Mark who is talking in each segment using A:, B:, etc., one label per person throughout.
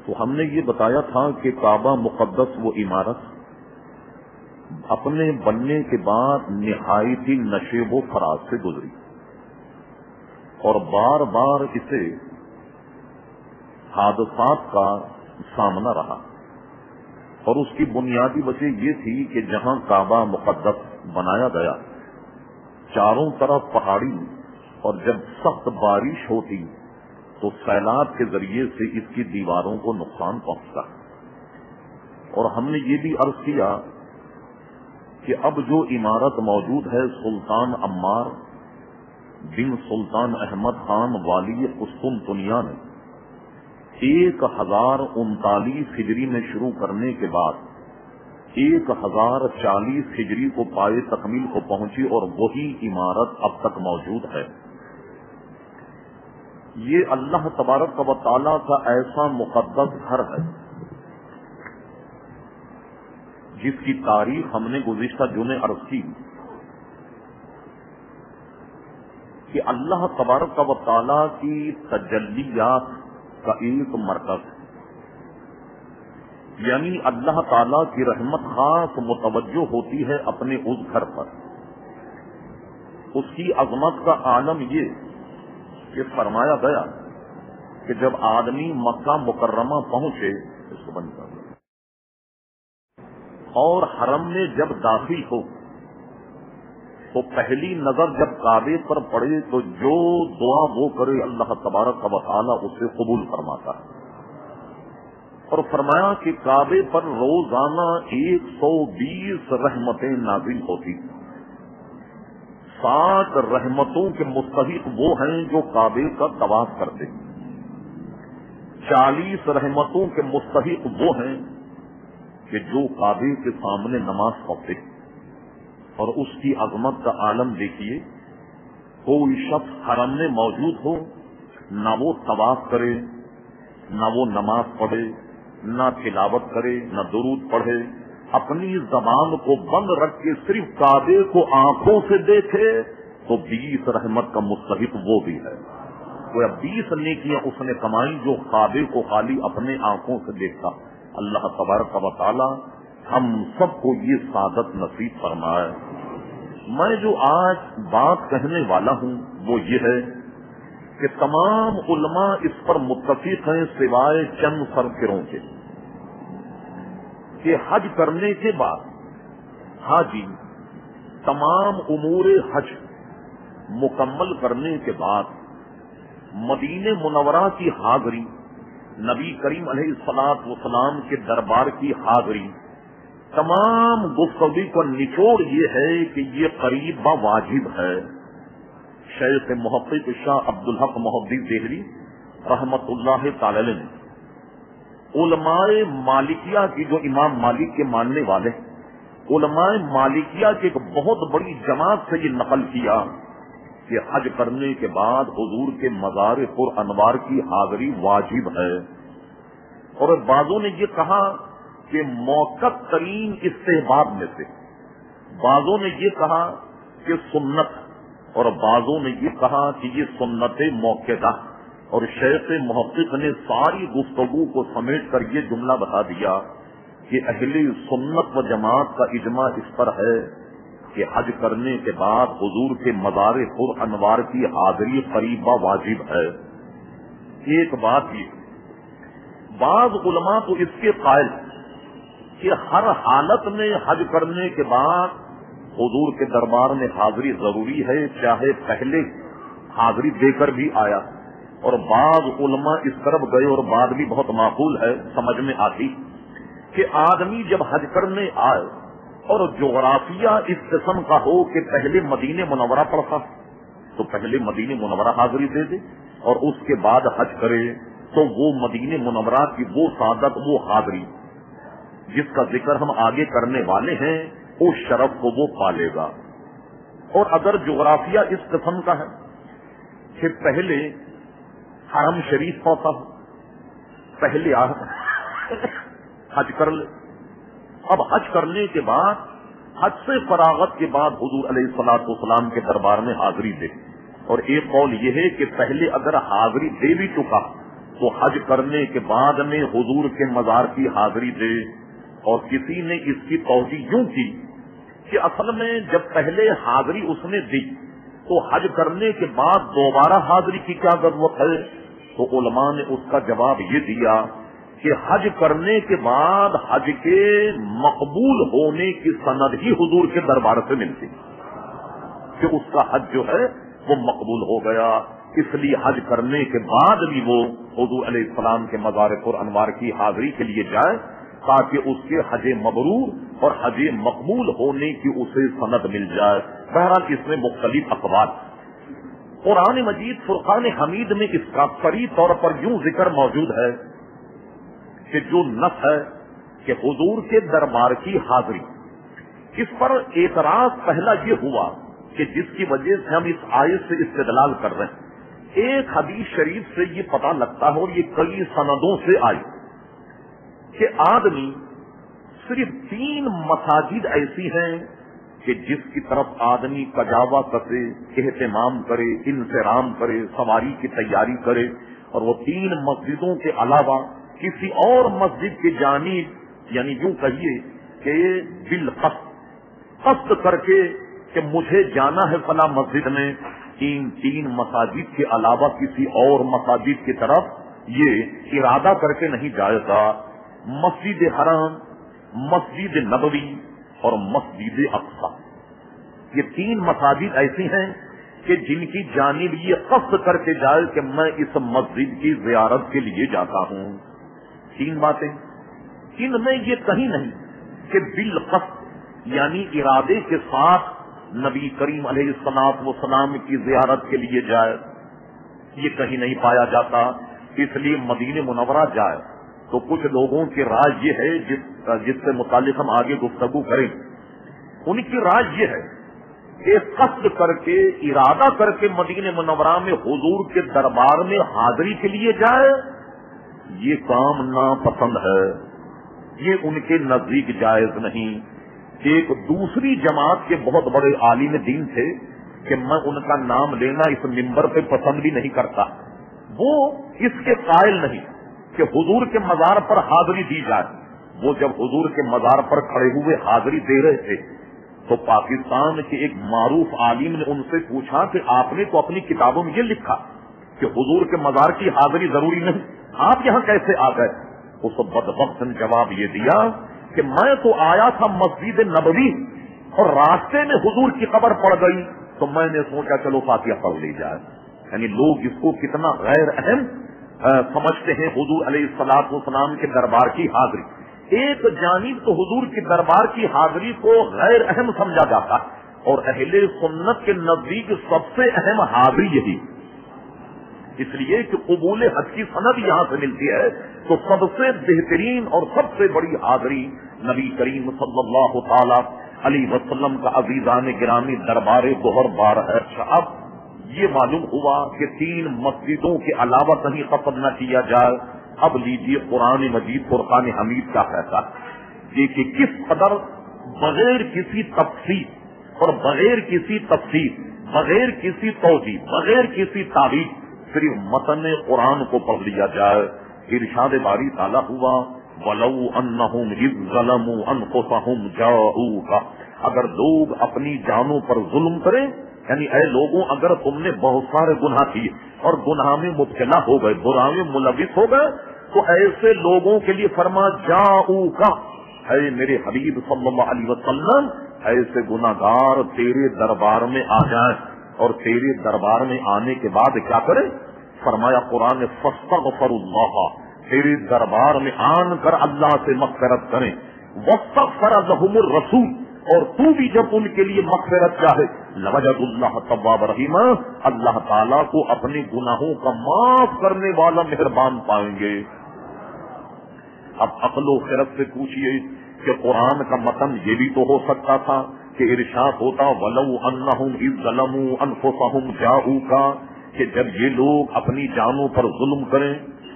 A: تو ہم نے یہ بتایا تھا کہ کعبہ مقدس وہ عمارت اپنے بننے کے بعد نہایتی نشیب و فراز سے گزری اور بار بار اسے حادثات کا سامنا رہا، اور اس کی بنیادی وجہ یہ تھی کہ جہاں کعبہ مقدس بنایا گیا چاروں طرف پہاڑی، اور جب سخت بارش ہوتی تو سیلاب کے ذریعے سے اس کی دیواروں کو نقصان پہنچتا۔ اور ہم نے یہ بھی عرض کیا کہ اب جو عمارت موجود ہے سلطان عمار بن سلطان احمد خان والی قسطنطنیہ نے 1039 ہجری میں شروع کرنے کے بعد 1040 ہجری کو پائے تکمیل کو پہنچی، اور وہی عمارت اب تک موجود ہے۔ یہ اللہ تبارک و تعالی کا ایسا مقدس گھر ہے جس کی تاریخ ہم نے گزشتہ جمعے عرض کی کہ اللہ تبارک و تعالی کی تجلیات کا ایک مرکز، یعنی اللہ تعالی کی رحمت خاص متوجہ ہوتی ہے اپنے اس گھر پر۔ اس کی عظمت کا عالم یہ کہ فرمایا گیا کہ جب آدمی مکہ مکرمہ پہنچے اس کو بند کر اور حرم میں جب داخل ہو تو پہلی نظر جب کعبے پر پڑے تو جو دعا وہ کرے اللہ تبارک و تعالی اسے قبول فرماتا ہے۔ اور فرمایا کہ کعبے پر روزانہ 120 رحمتیں نازل ہوتی، 60 رحمتوں کے مستحق وہ ہیں جو کعبے کا طواف کرتے، 40 رحمتوں کے مستحق وہ ہیں کہ جو کعبے کے سامنے نماز پڑھتے۔ اور اس کی عظمت کا عالم دیکھیے، کوئی شخص حرم میں موجود ہو نہ وہ طواف کرے، نہ وہ نماز پڑھے، نہ تلاوت کرے، نہ درود پڑھے، اپنی زبان کو بند رکھ کے صرف کعبے کو آنکھوں سے دیکھے تو 20 رحمت کا مستحق وہ بھی ہے۔ وہ 20 نیکیاں اس نے کمائی جو کعبے کو خالی اپنے آنکھوں سے دیکھتا۔ اللہ تبارک و تعالی ہم سب کو یہ سعادت نصیب فرمائے۔ میں جو آج بات کہنے والا ہوں وہ یہ ہے کہ تمام علماء اس پر متفق ہیں سوائے چند سرفروں کے کہ حج کرنے کے بعد حاجی تمام امور حج مکمل کرنے کے بعد مدینہ منورہ کی حاضری، نبی کریم علیہ الصلوۃ والسلام کے دربار کی حاضری، تمام گفتگو کا نچوڑ یہ ہے کہ یہ قریب واجب ہے۔ شیخ محقق شاہ عبدالحق محدث دہلوی رحمت اللہ تعالی علیہ نے علماء مالکیہ کی، جو امام مالک کے ماننے والے علماء مالکیہ کی ایک بہت بڑی جماعت سے یہ نقل کیا کہ حج کرنے کے بعد حضور کے مزار پر انوار کی حاضری واجب ہے۔ اور بعضوں نے یہ کہا کہ موقت ترین استحباب میں سے، بعضوں نے یہ کہا کہ سنت، اور بعضوں نے یہ کہا کہ یہ سنت موقعہ۔ اور شیخ محقق نے ساری گفتگو کو سمیٹ کر یہ جملہ بتا دیا کہ اہل سنت و جماعت کا اجماع اس پر ہے کہ حج کرنے کے بعد حضور کے مزار پر انوار کی حاضری قریبا واجب ہے۔ ایک بات یہ، بعض علماء تو اس کے قائل کہ ہر حالت میں حج کرنے کے بعد حضور کے دربار میں حاضری ضروری ہے، چاہے پہلے حاضری دے کر بھی آیا۔ اور بعض علماء اس طرف گئے، اور بات بھی بہت معقول ہے، سمجھ میں آتی، کہ آدمی جب حج کرنے آئے اور جغرافیہ اس قسم کا ہو کہ پہلے مدینہ منورہ پڑتا تو پہلے مدینہ منورہ حاضری دے دے، اور اس کے بعد حج کرے تو وہ مدینہ منورہ کی وہ سعادت، وہ حاضری جس کا ذکر ہم آگے کرنے والے ہیں، اس شرف کو وہ پالے گا۔ اور اگر جغرافیہ اس قسم کا ہے کہ پہلے حرم شریف پہنچا ہو، پہلے حج کر لے، اب حج کرنے کے بعد حج سے فراغت کے بعد حضور علیہ الصلوۃ والسلام کے دربار میں حاضری دے۔ اور ایک قول یہ ہے کہ پہلے اگر حاضری دے بھی چکا تو حج کرنے کے بعد میں حضور کے مزار کی حاضری دے. اور کسی نے اس کی توجیہ یوں کی کہ اصل میں جب پہلے حاضری اس نے دی تو حج کرنے کے بعد دوبارہ حاضری کی کیا ضرورت ہے؟ تو علماء نے اس کا جواب یہ دیا کہ حج کرنے کے بعد حج کے مقبول ہونے کی سند ہی حضور کے دربار سے ملتی کہ اس کا حج جو ہے وہ مقبول ہو گیا. اس لیے حج کرنے کے بعد بھی وہ حضور علیہ السلام کے مزار پر انوار کی حاضری کے لیے جائے تاکہ اس کے حج مبرور اور حج مقبول ہونے کی اسے سند مل جائے. بہرحال اس میں مختلف اقوال. قرآن مجید فرقان حمید میں اس کا صریح طور پر یوں ذکر موجود ہے کہ جو نص ہے کہ حضور کے دربار کی حاضری، اس پر اعتراض پہلا یہ ہوا کہ جس کی وجہ سے ہم اس آیت سے استدلال کر رہے ہیں. ایک حدیث شریف سے یہ پتہ لگتا ہے اور یہ کئی سندوں سے آئی کہ آدمی صرف 3 مساجد ایسی ہیں کہ جس کی طرف آدمی کجاوا کرے، اہتمام کرے، انتظام کرے، سواری کی تیاری کرے، اور وہ 3 مسجدوں کے علاوہ کسی اور مسجد کی جانب یعنی یوں کہیے کہ قصد کر کے کہ مجھے جانا ہے فلاں مسجد میں، 3 مساجد کے علاوہ کسی اور مساجد کی طرف یہ ارادہ کر کے نہیں جائے گا. مسجد حرام، مسجد نبوی اور مسجد اقصی، یہ 3 مساجد ایسی ہیں کہ جن کی جانب یہ قصد کر کے جائے کہ میں اس مسجد کی زیارت کے لیے جاتا ہوں. 3 باتیں، ان میں یہ کہیں نہیں کہ بالقصد یعنی ارادے کے ساتھ نبی کریم علیہ الصلوۃ والسلام کی زیارت کے لیے جائے، یہ کہیں نہیں پایا جاتا. اس لیے مدینہ منورہ جائے تو کچھ لوگوں کی رائے یہ ہے جس سے متعلق ہم آگے گفتگو کریں، ان کی رائے یہ ہے کہ قصد کر کے ارادہ کر کے مدینہ منورہ میں حضور کے دربار میں حاضری کے لیے جائے، یہ کام ناپسند ہے، یہ ان کے نزدیک جائز نہیں. ایک دوسری جماعت کے بہت بڑے عالم دین تھے کہ میں ان کا نام لینا اس منبر پہ پسند بھی نہیں کرتا، وہ اس کے قائل نہیں کہ حضور کے مزار پر حاضری دی جائے. وہ جب حضور کے مزار پر کھڑے ہوئے حاضری دے رہے تھے تو پاکستان کے ایک معروف عالم نے ان سے پوچھا کہ آپ نے تو اپنی کتابوں میں یہ لکھا کہ حضور کے مزار کی حاضری ضروری نہیں، آپ یہاں کیسے آ گئے؟ اس بدبخت نے جواب یہ دیا کہ میں تو آیا تھا مسجد نبوی اور راستے میں حضور کی قبر پڑ گئی تو میں نے سوچا چلو فاتحہ پڑھ لی جائے. یعنی لوگ اس کو کتنا غیر اہم سمجھتے ہیں حضور علیہ الصلوۃ والسلام کے دربار کی حاضری. ایک جانب تو حضور کی دربار کی حاضری کو غیر اہم سمجھا جاتا ہے اور اہل سنت کے نزدیک سب سے اہم حاضری یہی، اس لیے کہ قبول حج کی سند یہاں سے ملتی ہے تو سب سے بہترین اور سب سے بڑی حاضری نبی کریم صلی اللہ تعالی علیہ وسلم کا عزیزان گرامی دربار گوہر بار ہے. اب یہ معلوم ہوا کہ 3 مسجدوں کے علاوہ کہیں قصد نہ کیا جائے. اب لیجیے قرآن مجید فرقان حمید کا فیصلہ یہ کہ کس قدر بغیر کسی تفصیل اور بغیر کسی تفصیل، بغیر کسی توضیح، بغیر کسی تعریف صرف متن قرآن کو پڑھ لیا جائے. ارشاد باری تعالیٰ ہوا وَلَوْ أَنَّهُمْ إِذْ ظَلَمُوا أَنفُسَهُمْ جَاءُوكَ، اگر لوگ اپنی جانوں پر ظلم کریں، یعنی اے لوگوں اگر تم نے بہت سارے گناہ کیے اور گناہ میں مبتلا ہو گئے، برائی میں ملوث ہو گئے، تو ایسے لوگوں کے لیے فرما جاؤکا، اے میرے حبیب صلی اللہ علیہ وسلم ایسے گناہگار تیرے دربار میں آ جائیں اور تیرے دربار میں آنے کے بعد کیا کریں؟ فرمایا قرآن نے فاستغفروا اللہ، تیرے دربار میں آن کر اللہ سے مغفرت کریں. واستغفر لهم الرسول، اور تو بھی جب ان کے لیے مغفرت چاہے لوجدوا اللہ توابا رحیما، اللہ تعالیٰ کو اپنے گناہوں کا معاف کرنے والا مہربان پائیں گے. اب عقل و خرد سے پوچھئے کہ قرآن کا متن یہ بھی تو ہو سکتا تھا کہ ارشاد ہوتا وَلَوْ أَنَّهُمْ إِذْ ظَلَمُوا أَنفُسَهُمْ جَاءُوكَ، کہ جب یہ لوگ اپنی جانوں پر ظلم کریں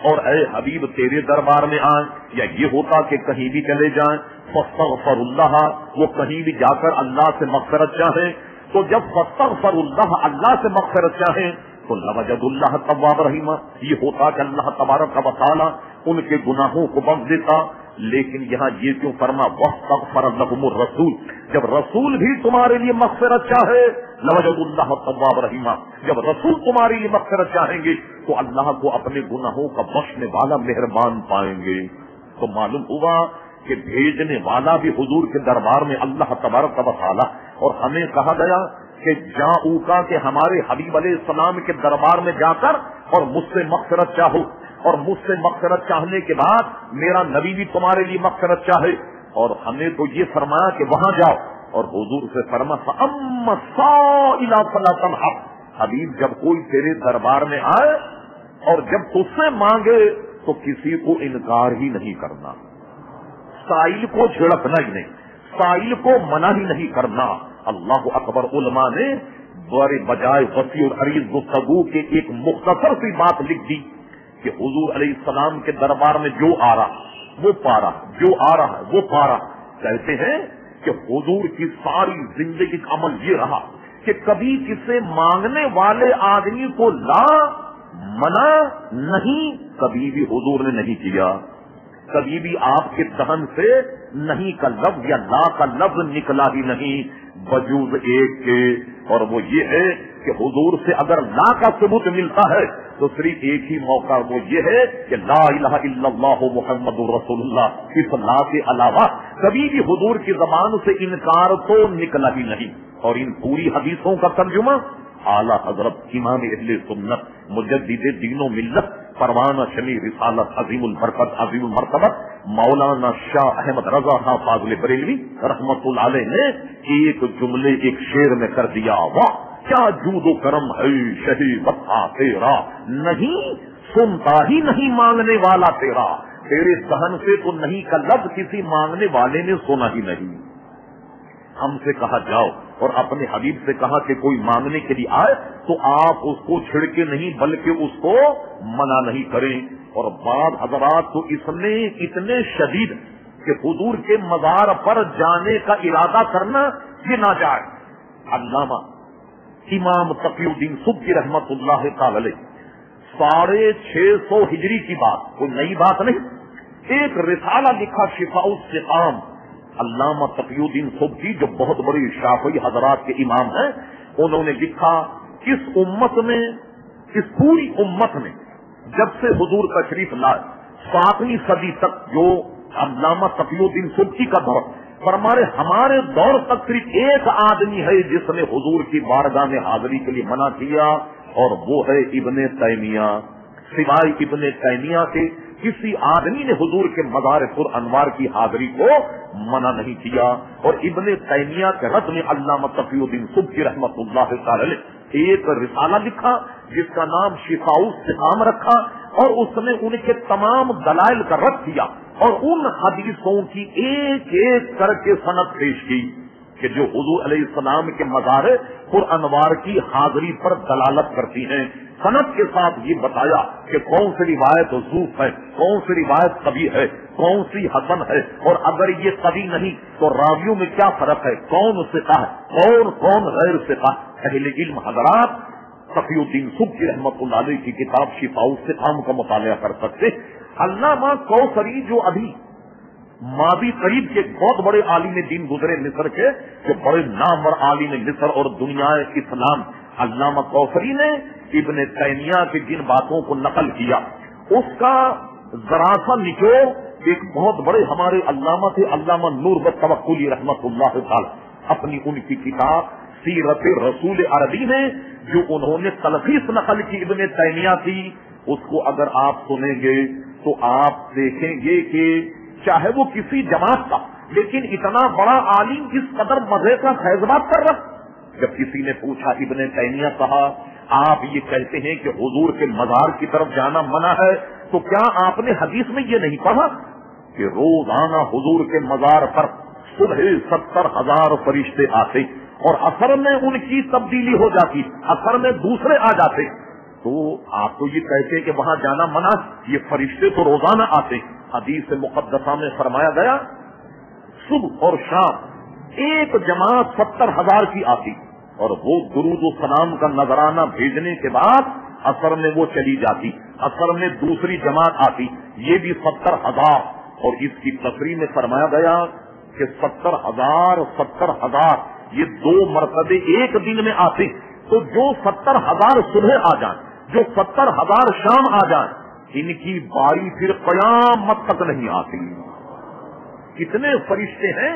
A: اور اے حبیب تیرے دربار میں آئیں، یا یہ ہوتا کہ کہیں بھی چلے جائیں فاستغفر اللہ، وہ کہیں بھی جا کر اللہ سے مغفرت چاہیں، تو جب فاستغفر اللہ، اللہ سے مغفرت چاہیں تو لوجد اللہ تواب رحیمہ، یہ ہوتا کہ اللہ تبارک و تعالی ان کے گناہوں کو بخش دیتا. لیکن یہاں یہ کیوں فرما واستغفر لهم الرسول، جب رسول بھی تمہارے لیے مغفرت چاہے لوجد اللہ تواب رحیمہ، جب رسول تمہارے لیے مغفرت چاہیں گے تو اللہ کو اپنے گناہوں کا بخشنے والا مہربان پائیں گے. تو معلوم ہوا کہ بھیجنے والا بھی حضور کے دربار میں اللہ تبارک و تعالی، اور ہمیں کہا گیا کہ جاؤ کا کہ ہمارے حبیب علیہ السلام کے دربار میں جا کر اور مجھ سے مغفرت چاہو، اور مجھ سے مغفرت چاہنے کے بعد میرا نبی بھی تمہارے لیے مغفرت چاہے. اور ہمیں تو یہ فرمایا کہ وہاں جاؤ، اور حضور سے فرما فَأَمَّا السَّائِلَ فَلَا تَنْهَرْ، حبیب جب کوئی تیرے دربار میں آئے اور جب تجھ سے مانگے تو کسی کو انکار ہی نہیں کرنا، سائل کو جھڑکنا ہی نہیں، سائل کو منع ہی نہیں کرنا. اللہ اکبر. علماء نے بڑے بجائے وسیع اور عریض گفتگو کے ایک مختصر سی بات لکھ دی کہ حضور علیہ السلام کے دربار میں جو آ رہا وہ پا رہا، جو آ رہا ہے وہ پا رہا. کہتے ہیں کہ حضور کی ساری زندگی کا عمل یہ رہا کہ کبھی کسی مانگنے والے آدمی کو لا منع نہیں کبھی بھی حضور نے نہیں کیا. کبھی بھی آپ کے دہن سے نہیں کا لفظ یا لا کا لفظ نکلا ہی نہیں وجوز ایک کے، اور وہ یہ ہے کہ حضور سے اگر لا کا ثبوت ملتا ہے تو صرف ایک ہی موقع، وہ یہ ہے کہ لا الہ الا اللہ محمد رسول اللہ. اس لا کے علاوہ کبھی بھی حضور کی زبان سے انکار تو نکلا ہی نہیں. اور ان پوری حدیثوں کا ترجمہ اعلی حضرت امام اہل سنت مجدد دین و ملت پروانہ شمی رسالت عظیم البرکت عظیم المرتبت مولانا شاہ احمد رضا خان فاضل بریلوی رحمت اللہ علیہ نے ایک جملے ایک شعر میں کر دیا. واہ کیا جود و کرم ہے شہی وفا تیرا، نہیں سنتا ہی نہیں مانگنے والا تیرا، تیرے دہن سے تو نہیں کا لفظ کسی مانگنے والے نے سنا ہی نہیں. ہم سے کہا جاؤ اور اپنے حبیب سے کہا کہ کوئی مانگنے کے لیے آئے تو آپ اس کو چھڑکے نہیں بلکہ اس کو منع نہیں کریں. اور بعض حضرات تو اس میں اتنے شدید کہ حضور کے مزار پر جانے کا ارادہ کرنا یہ ناجائز. علامہ امام تقی الدین سبکی رحمت اللہ تعالی علیہ 650 ہجری کی بات، کوئی نئی بات نہیں، ایک رسالہ لکھا شفاء السقام. علامہ تقی الدین سبکی جو بہت بڑی شافعی حضرات کے امام ہیں، انہوں نے لکھا اس امت میں، اس پوری امت میں جب سے حضور تشریف لائے 7ویں صدی تک جو علامہ تقی الدین سبکی کا دور، فرمارے ہمارے دور تک صرف ایک آدمی ہے جس نے حضور کی بارگاہ میں حاضری کے لیے منع کیا، اور وہ ہے ابن تیمیہ. سوائے ابن تیمیہ کے کسی آدمی نے حضور کے مزار پر انوار کی حاضری کو منع نہیں کیا. اور ابن تیمیہ کے رد میں علامہ تقی الدین سبکی رحمت اللہ تعالی علیہ ایک رسالہ لکھا جس کا نام شفاء السقام رکھا، اور اس نے ان کے تمام دلائل کا رد کیا اور ان حدیثوں کی ایک ایک کر کے سند پیش کی کہ جو حضور علیہ السلام کے مزار پر انوار کی حاضری پر دلالت کرتی ہیں. سند کے ساتھ یہ بتایا کہ کون سی روایت ضعیف ہے، کون سی روایت قوی ہے، کون سی حسن ہے، اور اگر یہ قوی نہیں تو راویوں میں کیا فرق ہے، کون ثقہ ہے اور کون غیر ثقہ. اہل علم حضرات تقی الدین سبکی رحمت اللہ علیہ کی کتاب شفاء السقام کا مطالعہ کر سکتے. علامہ کوثری جو ابھی ماضی قریب کے بہت بڑے عالم دین گزرے مصر کے، جو بڑے نامور عالم مصر اور دنیا اسلام، علامہ کوثری نے ابن تیمیہ کی جن باتوں کو نقل کیا اس کا ذرا سا نچوڑ ایک بہت بڑے ہمارے علامہ تھے علامہ نور بتوکلی رحمت اللہ تعالی اپنی ان کی کتاب سیرت رسول عربی میں جو انہوں نے تلخیص نقل کی ابن تیمیہ کی، اس کو اگر آپ سنیں گے تو آپ دیکھیں گے کہ چاہے وہ کسی جماعت کا لیکن اتنا بڑا عالم اس قدر مزے کا خیز بات کر رہا. جب کسی نے پوچھا ابن تیمیہ کہا آپ یہ کہتے ہیں کہ حضور کے مزار کی طرف جانا منع ہے، تو کیا آپ نے حدیث میں یہ نہیں پڑھا کہ روزانہ حضور کے مزار پر صبح 70,000 فرشتے آتے اور اثر میں ان کی تبدیلی ہو جاتی، اثر میں دوسرے آ جاتے. تو آپ تو یہ کہتے کہ وہاں جانا منع، یہ فرشتے تو روزانہ آتے. حدیث مقدسہ میں فرمایا گیا صبح اور شام ایک جماعت 70,000 کی آتی اور وہ درود و سلام کا نذرانہ بھیجنے کے بعد اثر میں وہ چلی جاتی، اثر میں دوسری جماعت آتی، یہ بھی 70,000، اور اس کی تقریر میں فرمایا گیا کہ 70,000 یہ 2 مرتبے ایک دن میں آتے، تو جو 70,000 صبح آ جائیں، جو 70,000 شام آ جائیں، ان کی باری پھر قیامت تک نہیں آتی۔ کتنے فرشتے ہیں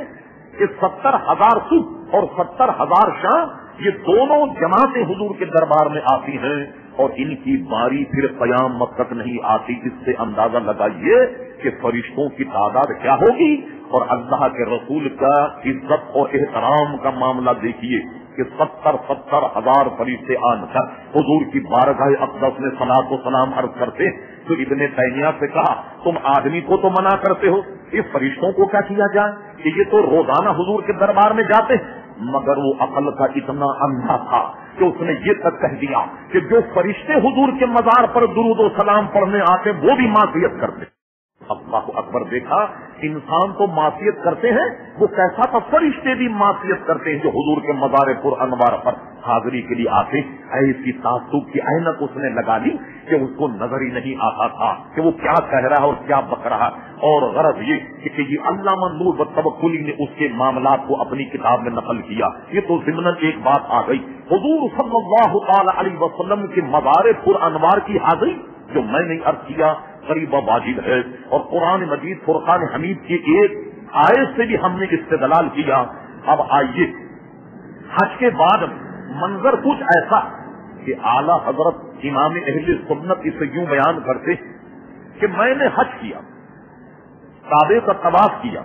A: کہ 70,000 صبح اور 70,000 شام، یہ دونوں جماعتیں حضور کے دربار میں آتی ہیں اور ان کی باری پھر قیامت تک نہیں آتی۔ اس سے اندازہ لگائیے کہ فرشتوں کی تعداد کیا ہوگی، اور اللہ کے رسول کا عزت اور احترام کا معاملہ دیکھیے کہ 70,000 فرشتے آن کر حضور کی بارگاہ اقدس میں صلاۃ و سلام عرض کرتے، تو ابن تیمیہ سے کہا تم آدمی کو تو منع کرتے ہو، اس فرشتوں کو کیا کیا جائے کہ یہ تو روزانہ حضور کے دربار میں جاتے، مگر وہ عقل کا اتنا اندھا تھا کہ اس نے یہ تک کہہ دیا کہ جو فرشتے حضور کے مزار پر درود و سلام پڑھنے آتے وہ بھی معصیت کرتے۔ اللہ اکبر، دیکھا انسان تو معصیت کرتے ہیں، وہ کیسا تھا، فرشتے بھی معصیت کرتے ہیں جو حضور کے مزار پر انوار پر حاضری کے لیے آتے۔ ایسی تعصب کی عینک اس نے لگا لی کہ اس کو نظر ہی نہیں آتا تھا کہ وہ کیا کہہ رہا ہے اور کیا بک رہا ہے، اور غرض یہ کہ یہ علامہ نور والتوکلی نے اس کے معاملات کو اپنی کتاب میں نقل کیا۔ یہ تو ضمناً ایک بات آ گئی، حضور صلی اللہ تعالی علیہ وسلم کے مزار پر انوار کی حاضری جو میں نے عرض کیا قریب واجب ہے، اور قرآن مجید فرقان حمید کی ایک آیت سے بھی ہم نے استدلال کیا۔ اب آئیے حج کے بعد منظر کچھ ایسا کہ اعلیٰ حضرت امام اہل سنت اسے یوں بیان کرتے کہ میں نے حج کیا، کعبے کا طواف کیا،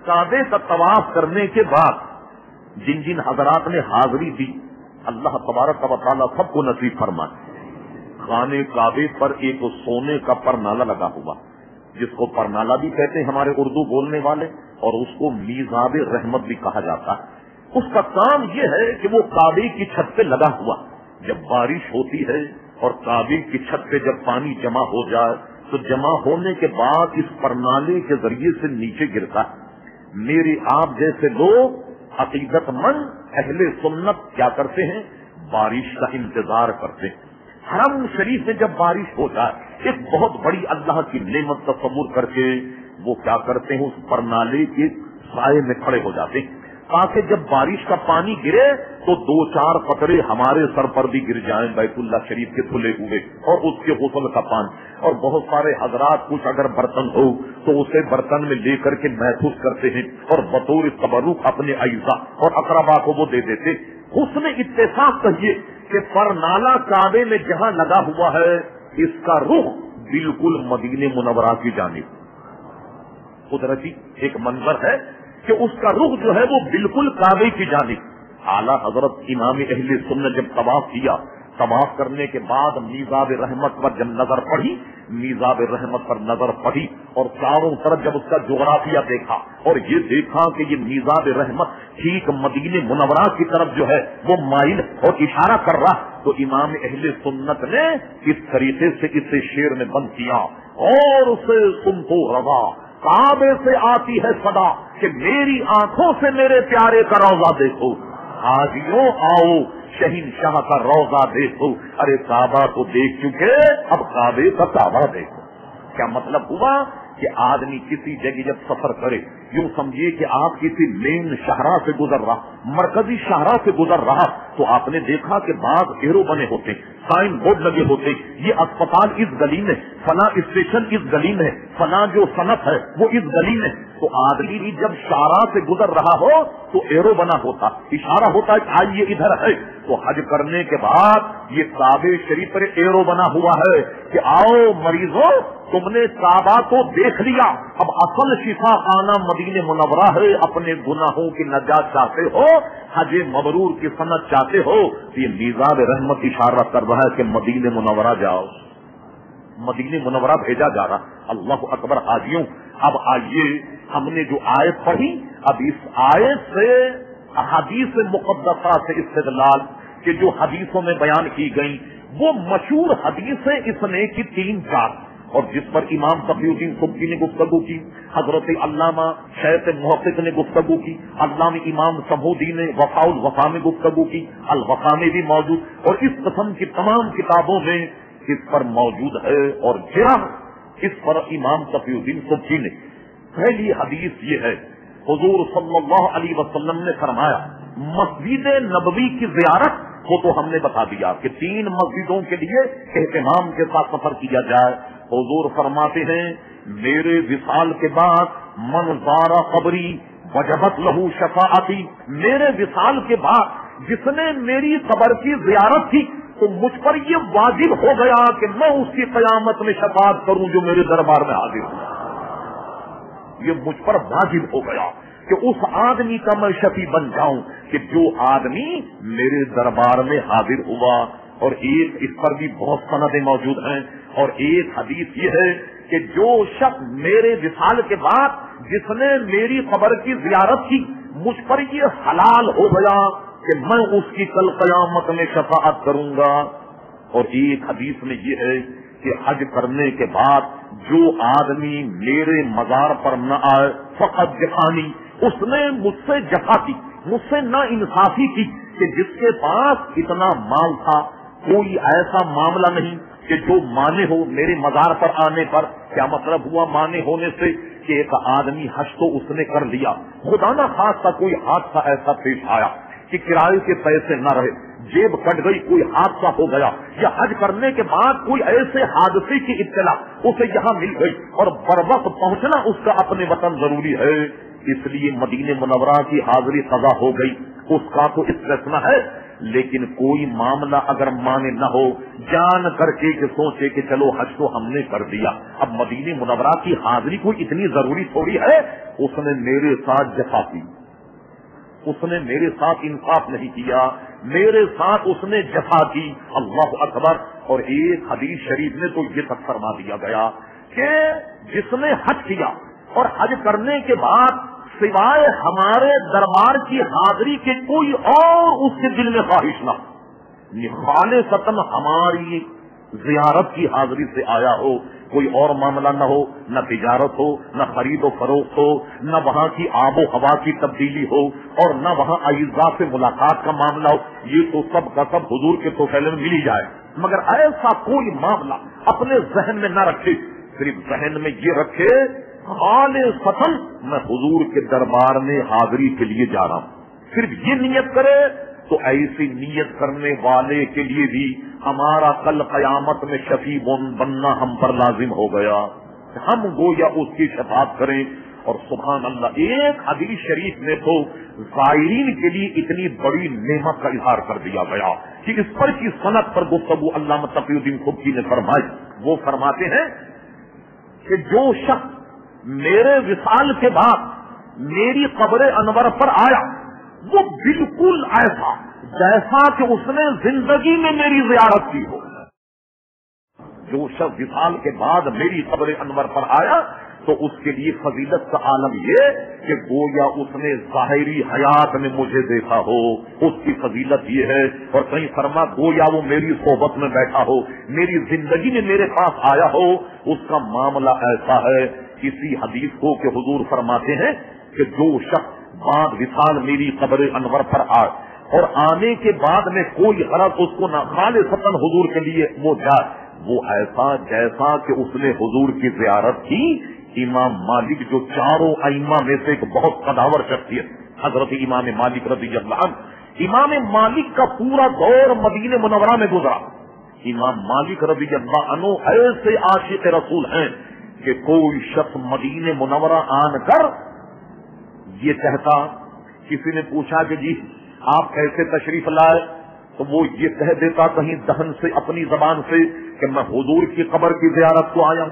A: کعبے کا طواف کرنے کے بعد جن جن حضرات نے حاضری دی اللہ تبارک و تعالیٰ سب کو نصیب فرمائے۔ خانے کعبے پر ایک سونے کا پرنالہ لگا ہوا، جس کو پرنالہ بھی کہتے ہیں ہمارے اردو بولنے والے، اور اس کو میزاب رحمت بھی کہا جاتا ہے۔ اس کا کام یہ ہے کہ وہ کعبے کی چھت پہ لگا ہوا، جب بارش ہوتی ہے اور کعبے کی چھت پہ جب پانی جمع ہو جائے تو جمع ہونے کے بعد اس پرنالے کے ذریعے سے نیچے گرتا ہے۔ میرے آپ جیسے لوگ عقیدت مند اہل سنت کیا کرتے ہیں، بارش کا انتظار کرتے ہیں۔ حرم شریف میں جب بارش ہو جائے ایک بہت بڑی اللہ کی نعمت تصور کر کے وہ کیا کرتے ہیں، اس پرنالے کے سائے میں کھڑے ہو جاتے ہیں تاکہ جب بارش کا پانی گرے تو 2-4 قطرے ہمارے سر پر بھی گر جائیں بیت اللہ شریف کے کھلے ہوئے اور اس کے غسل کا پانی۔ اور بہت سارے حضرات کچھ اگر برتن ہو تو اسے برتن میں لے کر کے محفوظ کرتے ہیں اور بطور تبرک اپنے اعزا اور اقربا کو وہ دے دیتے۔ اس نے اتفاق کہیے کہ پرنالہ کعبے میں جہاں لگا ہوا ہے اس کا رخ بالکل مدینہ منورہ کی جانب، قدرتی ایک منظر ہے کہ اس کا رخ جو ہے وہ بالکل کعبے کی جانب۔ اعلیٰ حضرت امام اہل سنت جب طواف کیا، طواف کرنے کے بعد میزاب رحمت پر جب نظر پڑی، میزاب رحمت پر نظر پڑی اور چاروں طرف جب اس کا جغرافیہ دیکھا اور یہ دیکھا کہ یہ میزاب رحمت ٹھیک مدینہ منورہ کی طرف جو ہے وہ مائل اور اشارہ کر رہا، تو امام اہل سنت نے اس طریقے سے اسے شعر میں بند کیا، اور اسے سن تو روا کعبے سے آتی ہے صدا کہ میری آنکھوں سے میرے پیارے کا روضہ دیکھو، حاجیوں آؤ شہنشاہ کا روضہ دیکھو۔ ارے کعبہ تو دیکھ چکے، اب کعبے کا کعبہ دیکھو۔ کیا مطلب ہوا کہ آدمی کسی جگہ جب سفر کرے، یوں سمجھیے کہ آپ کسی مین شاہراہ سے گزر رہا، مرکزی شاہراہ سے گزر رہا، تو آپ نے دیکھا کہ بعض ایرو بنے ہوتے، سائن بورڈ لگے ہوتے، یہ اسپتال اس گلی میں، فلاں اسٹیشن اس گلی میں، فلاں جو صنعت ہے وہ اس گلی میں۔ تو آدمی بھی جب شاہراہ سے گزر رہا ہو تو ایرو بنا ہوتا، اشارہ ہوتا ہے کہ آئیے ادھر ہے۔ تو حج کرنے کے بعد یہ کعبے شریف پر ایرو بنا ہوا ہے کہ آؤ مریضوں، تم نے کعبہ تو دیکھ لیا، اب اصل شفا خانہ مدینہ منورہ ہے، اپنے گناہوں کی نجات چاہتے ہو، حج مبرور کی سند چاہتے ہو، تو یہ میزاب رحمت اشارہ کر رہا ہے کہ مدینہ منورہ جاؤ، مدینہ منورہ بھیجا جا رہا۔ اللہ اکبر حاجیوں، اب آئیے ہم نے جو آیت پڑھی، اب اس آیت سے احادیث مقدسہ سے استدلال کہ جو حدیثوں میں بیان کی گئی وہ مشہور حدیثیں اس نے کی 3-4، اور جس پر امام تقی الدین سبکی نے گفتگو کی، حضرت علامہ شیخ محقق نے گفتگو کی، علامہ امام سمودی نے وفاء الوفا میں گفتگو کی، الوفا میں بھی موجود، اور اس قسم کی تمام کتابوں میں اس پر موجود ہے۔ اور جرا اس پر امام تقی الدین سبکی نے پہلی حدیث یہ ہے، حضور صلی اللہ علیہ وسلم نے فرمایا مسجد نبوی کی زیارت کو تو ہم نے بتا دیا کہ 3 مسجدوں کے لیے اہتمام کے ساتھ سفر کیا جائے۔ حضور فرماتے ہیں میرے وصال کے بعد من زار قبری وجبت لہو شفاعتی، میرے وصال کے بعد جس نے میری قبر کی زیارت کی تو مجھ پر یہ واجب ہو گیا کہ میں اس کی قیامت میں شفاعت کروں جو میرے دربار میں حاضر ہوا۔ یہ مجھ پر واجب ہو گیا کہ اس آدمی کا میں شفیع بن جاؤں کہ جو آدمی میرے دربار میں حاضر ہوا۔ اور ایک اس پر بھی بہت سندیں موجود ہیں، اور ایک حدیث یہ ہے کہ جو شخص میرے وصال کے بعد جس نے میری قبر کی زیارت کی مجھ پر یہ حلال ہو گیا کہ میں اس کی کل قیامت میں شفاعت کروں گا۔ اور ایک حدیث میں یہ ہے کہ حج کرنے کے بعد جو آدمی میرے مزار پر نہ آئے فقط جفانی، اس نے مجھ سے جفا کی، مجھ سے نا انصافی کی کہ جس کے پاس اتنا مال تھا کوئی ایسا معاملہ نہیں کہ جو مانے ہو میرے مزار پر آنے پر۔ کیا مطلب ہوا مانے ہونے سے کہ ایک آدمی حج تو اس نے کر لیا، خدا نہ خاصہ کوئی حادثہ ایسا پیش آیا کہ کرائے کے پیسے نہ رہے، جیب کٹ گئی، کوئی حادثہ ہو گیا، یا حج کرنے کے بعد کوئی ایسے حادثے کی اطلاع اسے یہاں مل گئی اور بروقت پہنچنا اس کا اپنے وطن ضروری ہے، اس لیے مدینہ منورہ کی حاضری قضا ہو گئی، اس کا تو استثنا ہے۔ لیکن کوئی معاملہ اگر مانے نہ ہو، جان کر کے کہ سوچے کہ چلو حج تو ہم نے کر دیا، اب مدینہ منورہ کی حاضری کوئی اتنی ضروری تھوڑی ہے، اس نے میرے ساتھ جفا کی، اس نے میرے ساتھ انصاف نہیں کیا، میرے ساتھ اس نے جفا کی۔ اللہ اکبر۔ اور ایک حدیث شریف میں تو یہ تک فرما دیا گیا کہ جس نے حج کیا اور حج کرنے کے بعد سوائے ہمارے دربار کی حاضری کے کوئی اور اس کے دل میں خواہش نہ ہو، خالصتاً ہماری زیارت کی حاضری سے آیا ہو، کوئی اور معاملہ نہ ہو، نہ تجارت ہو، نہ خرید و فروخت ہو، نہ وہاں کی آب و ہوا کی تبدیلی ہو، اور نہ وہاں اعزاء سے ملاقات کا معاملہ ہو، یہ تو سب کا سب حضور کے توفیل میں مل ہی جائے، مگر ایسا کوئی معاملہ اپنے ذہن میں نہ رکھے، صرف ذہن میں یہ رکھے خالصتاً میں حضور کے دربار میں حاضری کے لیے جا رہا ہوں، صرف یہ نیت کرے تو ایسی نیت کرنے والے کے لیے بھی ہمارا کل قیامت میں شفیع بننا ہم پر لازم ہو گیا، ہم گویا اس کی شفاعت کریں۔ اور سبحان اللہ، ایک حدیث شریف میں تو زائرین کے لیے اتنی بڑی نعمت کا اظہار کر دیا گیا کہ اس پر کی سند پر گفتگو علامہ تقی الدین سبکی نے فرمائی۔ وہ فرماتے ہیں کہ جو شخص میرے وصال کے بعد میری قبر انور پر آیا وہ بالکل ایسا جیسا کہ اس نے زندگی میں میری زیارت کی ہو۔ جو شخص وصال کے بعد میری قبر انور پر آیا تو اس کے لیے فضیلت کا عالم یہ کہ گویا اس نے ظاہری حیات میں مجھے دیکھا ہو، اس کی فضیلت یہ ہے۔ اور کہیں فرما گویا وہ میری صحبت میں بیٹھا ہو، میری زندگی میں میرے پاس آیا ہو، اس کا معاملہ ایسا ہے۔ اسی حدیث کو کہ حضور فرماتے ہیں کہ جو شخص بعد وصال میری قبر انور پر آئے اور آنے کے بعد میں کوئی غرض اس کو نہ خالصتاً حضور کے لیے وہ جائے، وہ ایسا جیسا کہ اس نے حضور کی زیارت کی۔ امام مالک جو چاروں ائمہ میں سے ایک بہت قداور شخصیت، حضرت امام مالک رضی اللہ عنہ، امام مالک کا پورا دور مدینہ منورہ میں گزرا۔ امام مالک رضی اللہ عنہ ایسے عاشق رسول ہیں کہ کوئی شخص مدینہ منورہ آن کر یہ کہتا، کسی نے پوچھا کہ جی آپ کیسے تشریف لائے تو وہ یہ کہہ دیتا کہیں دہن سے اپنی زبان سے کہ میں حضور کی قبر کی زیارت کو آیا،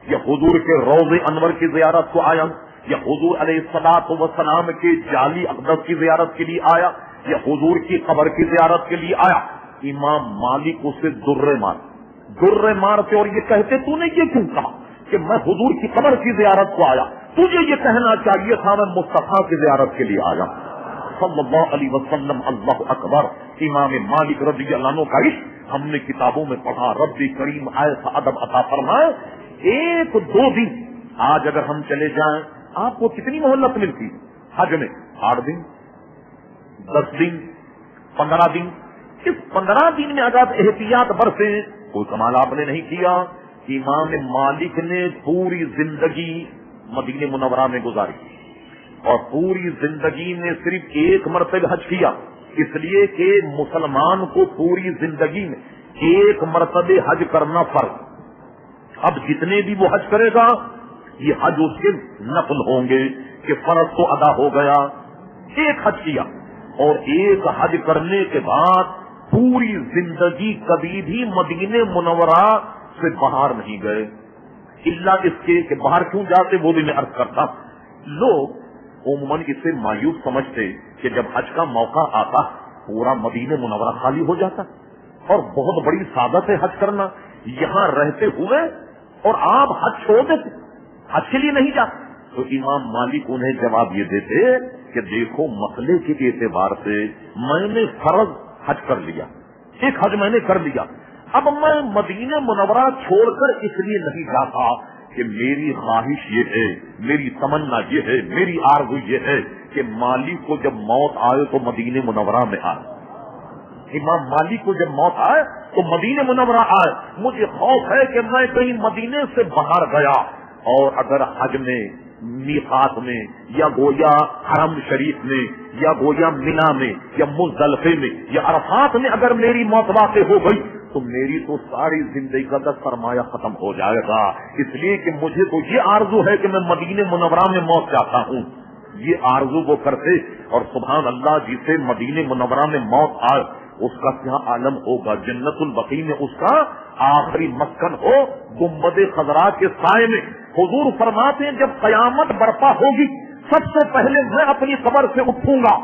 A: یا حضور کے روض انور کی زیارت کو آیا، یا حضور علیہ الصلوۃ والسلام کے جعلی اقدس کی زیارت کے لیے آیا، یا حضور کی قبر کی زیارت کے لیے آیا۔ امام مالک اسے درے مارتے اور یہ کہتے تو نے یہ کیوں کہا کہ میں حضور کی قبر کی زیارت کو آیا، تجھے یہ کہنا چاہیے تھا میں مصطفیٰ کی زیارت کے لیے آیا صلی اللہ علیہ وسلم۔ اللہ اکبر۔ امام مالک رضی اللہ عنہ کا عشق ہم نے کتابوں میں پڑھا۔ رب کریم ایسا ادب عطا فرمائے ایک دو دن آج اگر ہم چلے جائیں آپ کو کتنی مہلت ملتی حج میں؟ 8 دن، 10 دن، 15 دن. اس 15 دن میں اگر احتیاط برتیں کوئی کمال آپ نے نہیں کیا. امام مالک نے پوری زندگی مدینہ منورہ میں گزاری اور پوری زندگی میں صرف ایک مرتبہ حج کیا، اس لیے کہ مسلمان کو پوری زندگی میں ایک مرتبہ حج کرنا فرض. اب جتنے بھی وہ حج کرے گا یہ حج اس کے نفل ہوں گے کہ فرض تو ادا ہو گیا. ایک حج کیا اور ایک حج کرنے کے بعد پوری زندگی کبھی بھی مدینہ منورہ سے باہر نہیں گئے. الا اس کے کہ باہر کیوں جاتے وہ بھی میں عرض کرتا. لوگ عموماً اس سے مایوس سمجھتے کہ جب حج کا موقع آتا پورا مدینہ منورہ خالی ہو جاتا اور بہت بڑی سعادت ہے حج کرنا یہاں رہتے ہوئے اور آپ حج چھوڑ دیتے، حج کے لیے نہیں جاتے. تو امام مالک انہیں جواب یہ دیتے کہ دیکھو مسئلے کے اعتبار سے میں نے فرض حج کر لیا، ایک حج میں نے کر لیا، اب میں مدینہ منورہ چھوڑ کر اس لیے نہیں جاتا کہ میری خواہش یہ ہے، میری تمنا یہ ہے، میری آرزو یہ ہے کہ مالک کو جب موت آئے تو مدینہ منورہ میں آئے. امام مالک کو جب موت آئے تو مدینہ منورہ آئے. مجھے خوف ہے کہ میں کہیں مدینے سے باہر گیا اور اگر حج میں، میقات میں، یا گویا حرم شریف میں، یا گویا مینا میں، یا مزدلفے میں، یا عرفات میں اگر میری موت واقع ہو گئی تو میری تو ساری زندگی کا سرمایہ ختم ہو جائے گا. اس لیے کہ مجھے تو یہ آرزو ہے کہ میں مدینہ منورہ میں موت چاہتا ہوں. یہ آرزو وہ کرتے اور سبحان اللہ جسے مدینہ منورہ میں موت آئے اس کا کیا عالم ہوگا. جنت البقیع میں اس کا آخری مسکن ہو گنبد خضرا کے سائے میں. حضور فرماتے ہیں جب قیامت برپا ہوگی سب سے پہلے میں اپنی قبر سے اٹھوں گا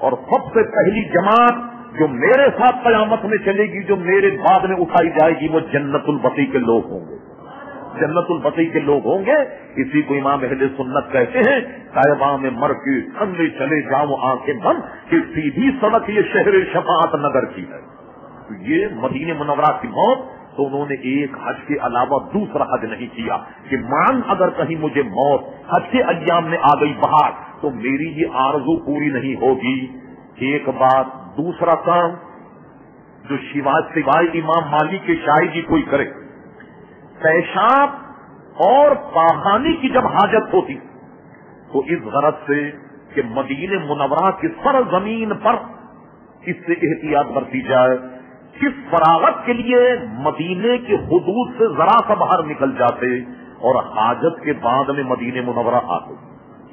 A: اور سب سے پہلی جماعت جو میرے ساتھ قیامت میں چلے گی، جو میرے بعد میں اٹھائی جائے گی، وہ جنت البقیع کے لوگ ہوں گے. جنت البقیع کے لوگ ہوں گے. اسی کو امام اہل سنت کہتے ہیں طیبہ میں مر کے اندھے چلے جاؤ آنکھیں بند کہ سیدھی سڑک یہ شہر شفاعت نگر کی ہے. تو یہ مدینہ منورہ کی موت تو انہوں نے ایک حج کے علاوہ دوسرا حج نہیں کیا کہ مان اگر کہیں مجھے موت حج کے ایام میں آ گئی باہر تو میری یہ آرزو پوری نہیں ہوگی. ایک بات. دوسرا کام جو سوائے امام مالک کے شاہدی کوئی کرے، پیشاب اور پاخانے کی جب حاجت ہوتی تو اس غرض سے کہ مدینہ منورہ کی سرزمین پر اس سے احتیاط برتی جائے، کس فراغت کے لیے مدینے کے حدود سے ذرا سا باہر نکل جاتے اور حاجت کے بعد میں مدینہ منورہ آتے.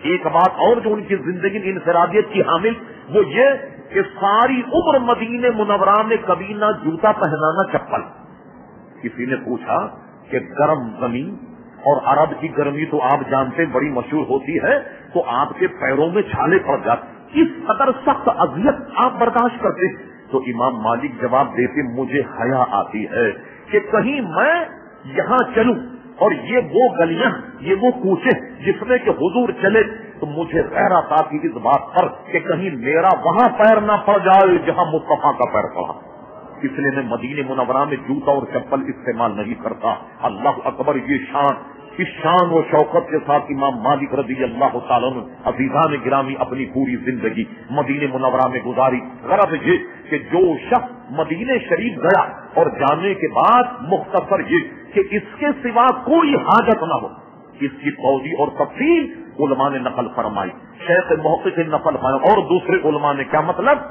A: ایک بات اور جو ان کی زندگی کی انفرادیت کی حامل وہ یہ کہ ساری عمر مدینہ منورہ میں کبھی نہ جوتا پہنا نہ چپل. کسی نے پوچھا کہ گرم زمین اور عرب کی گرمی تو آپ جانتے بڑی مشہور ہوتی ہے تو آپ کے پیروں میں چھالے پڑ جاتے، اس قدر سخت اذیت آپ برداشت کرتے. تو امام مالک جواب دیتے مجھے حیا آتی ہے کہ کہیں میں یہاں چلوں اور یہ وہ گلیاں، یہ وہ کوچے جس میں کہ حضور چلے تو مجھے غیرت آتی اس بات پر کہ کہیں میرا وہاں پیر نہ پڑ جائے جہاں مصطفیٰ کا پیر پڑا. اس لیے میں مدینہ منورہ میں جوتا اور چپل استعمال نہیں کرتا. اللہ اکبر. یہ شان، اس شان و شوکت کے ساتھ امام مالک رضی اللہ تعالیٰ عنہ عزیزان گرامی اپنی پوری زندگی مدینہ منورہ میں گزاری. غرض یہ کہ جو شخص مدینہ شریف گیا اور جانے کے بعد مختصر یہ کہ اس کے سوا کوئی حاجت نہ ہو، اس کی توضیح اور تفصیل علماء نے نقل فرمائی. شیخ محقق نے نقل فرمائی اور دوسرے علماء نے. کیا مطلب؟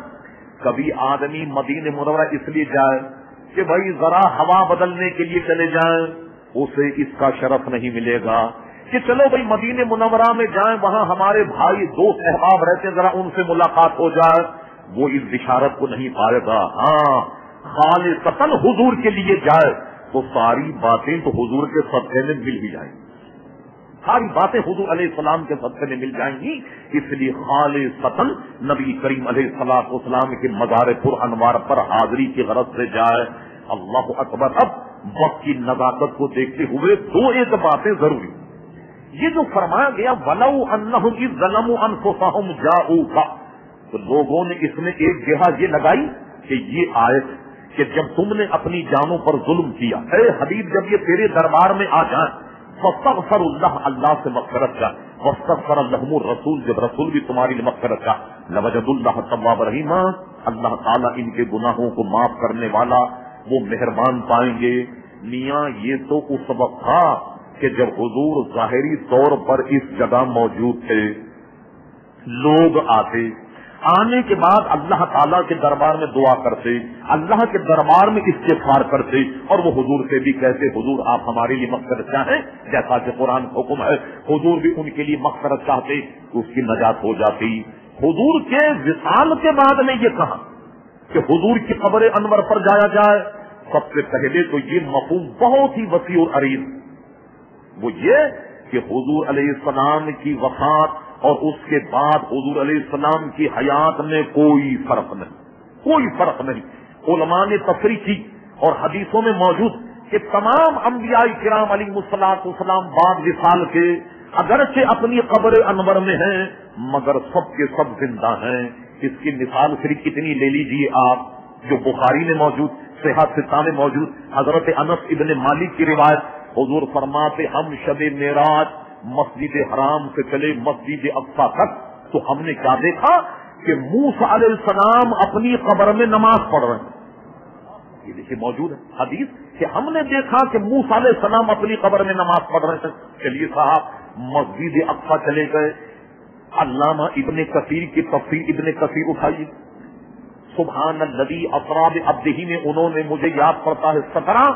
A: کبھی آدمی مدینہ منورہ اس لیے جائے کہ بھائی ذرا ہوا بدلنے کے لیے چلے جائیں، اسے اس کا شرف نہیں ملے گا کہ چلو بھائی مدینہ منورہ میں جائیں وہاں ہمارے بھائی دوست احباب رہتے ذرا ان سے ملاقات ہو جائے. وہ اس بشارت کو نہیں پائے گا. ہاں خالصتاً حضور کے لیے جائے تو ساری باتیں تو حضور کے صدقے میں مل ہی جائیں گی، ساری باتیں حضور علیہ السلام کے صدقے میں مل جائیں گی. اس لیے خالصتاً نبی کریم علیہ الصلوۃ والسلام کے مزار پر انوار پر حاضری کی غرض سے جائے. اللہ اکبر. اب وقت کی نزاکت کو دیکھتے ہوئے دو ایک باتیں ضروری. یہ جو فرمایا گیا وَلَوْ أَنَّهُمْ إِذْ ظَلَمُوا أَنفُسَهُمْ جَاءُوكَ، تو لوگوں نے اس میں ایک جہہ یہ لگائی کہ یہ آیت کہ جب تم نے اپنی جانوں پر ظلم کیا، اے حبیب جب یہ تیرے دربار میں آ جائیں فاستغفر اللہ، اللہ سے مغفرت کا، واستغفر لهم الرسول، جب رسول بھی تمہاری لیے مغفرت کا، لوجد اللہ تواب رحیما، اللہ تعالیٰ ان کے گناہوں کو معاف کرنے والا، وہ مہربان پائیں گے۔ میاں یہ تو اس وقت تھا کہ جب حضور ظاہری طور پر اس جگہ موجود تھے، لوگ آنے کے بعد اللہ تعالیٰ کے دربار میں دعا کرتے، اللہ کے دربار میں استغفار کرتے، اور وہ حضور سے بھی کہتے حضور آپ ہمارے لیے مغفرت چاہیں، جیسا کہ قرآن کا حکم ہے، حضور بھی ان کے لیے مغفرت چاہتے تو اس کی نجات ہو جاتی۔ حضور کے وصال کے بعد نے یہ کہا کہ حضور کی قبر انور پر جایا جائے، سب سے پہلے تو یہ مفہوم بہت ہی وسیع اور عریض، وہ یہ کہ حضور علیہ السلام کی وفات اور اس کے بعد حضور علیہ السلام کی حیات میں کوئی فرق نہیں۔ علماء نے تفریح کی اور حدیثوں میں موجود کہ تمام انبیاء کرام علیہ الصلوۃ والسلام بعد وصال کے اگرچہ اپنی قبر انور میں ہیں مگر سب کے سب زندہ ہیں۔ اس کی مثال صرف کتنی لے لیجیے آپ، جو بخاری میں موجود، صحیح ستہ میں موجود، حضرت انس ابن مالک کی روایت، حضور فرماتے ہم شب معراج مسجد حرام سے چلے مسجد اقصی تک تو ہم نے کیا دیکھا کہ موسیٰ علیہ السلام اپنی قبر میں نماز پڑھ رہے ہیں۔ یہ دیکھیے موجود ہے حدیث کہ ہم نے دیکھا کہ موسیٰ علیہ السلام اپنی قبر میں نماز پڑھ رہے تھے۔ چلیے صاحب مسجد اقصی چلے گئے، علامہ ابن کثیر کی تفسیر ابن کثیر اٹھائیے، سبحان الذی اسری بعبدہ میں انہوں نے مجھے یاد پڑتا ہے 17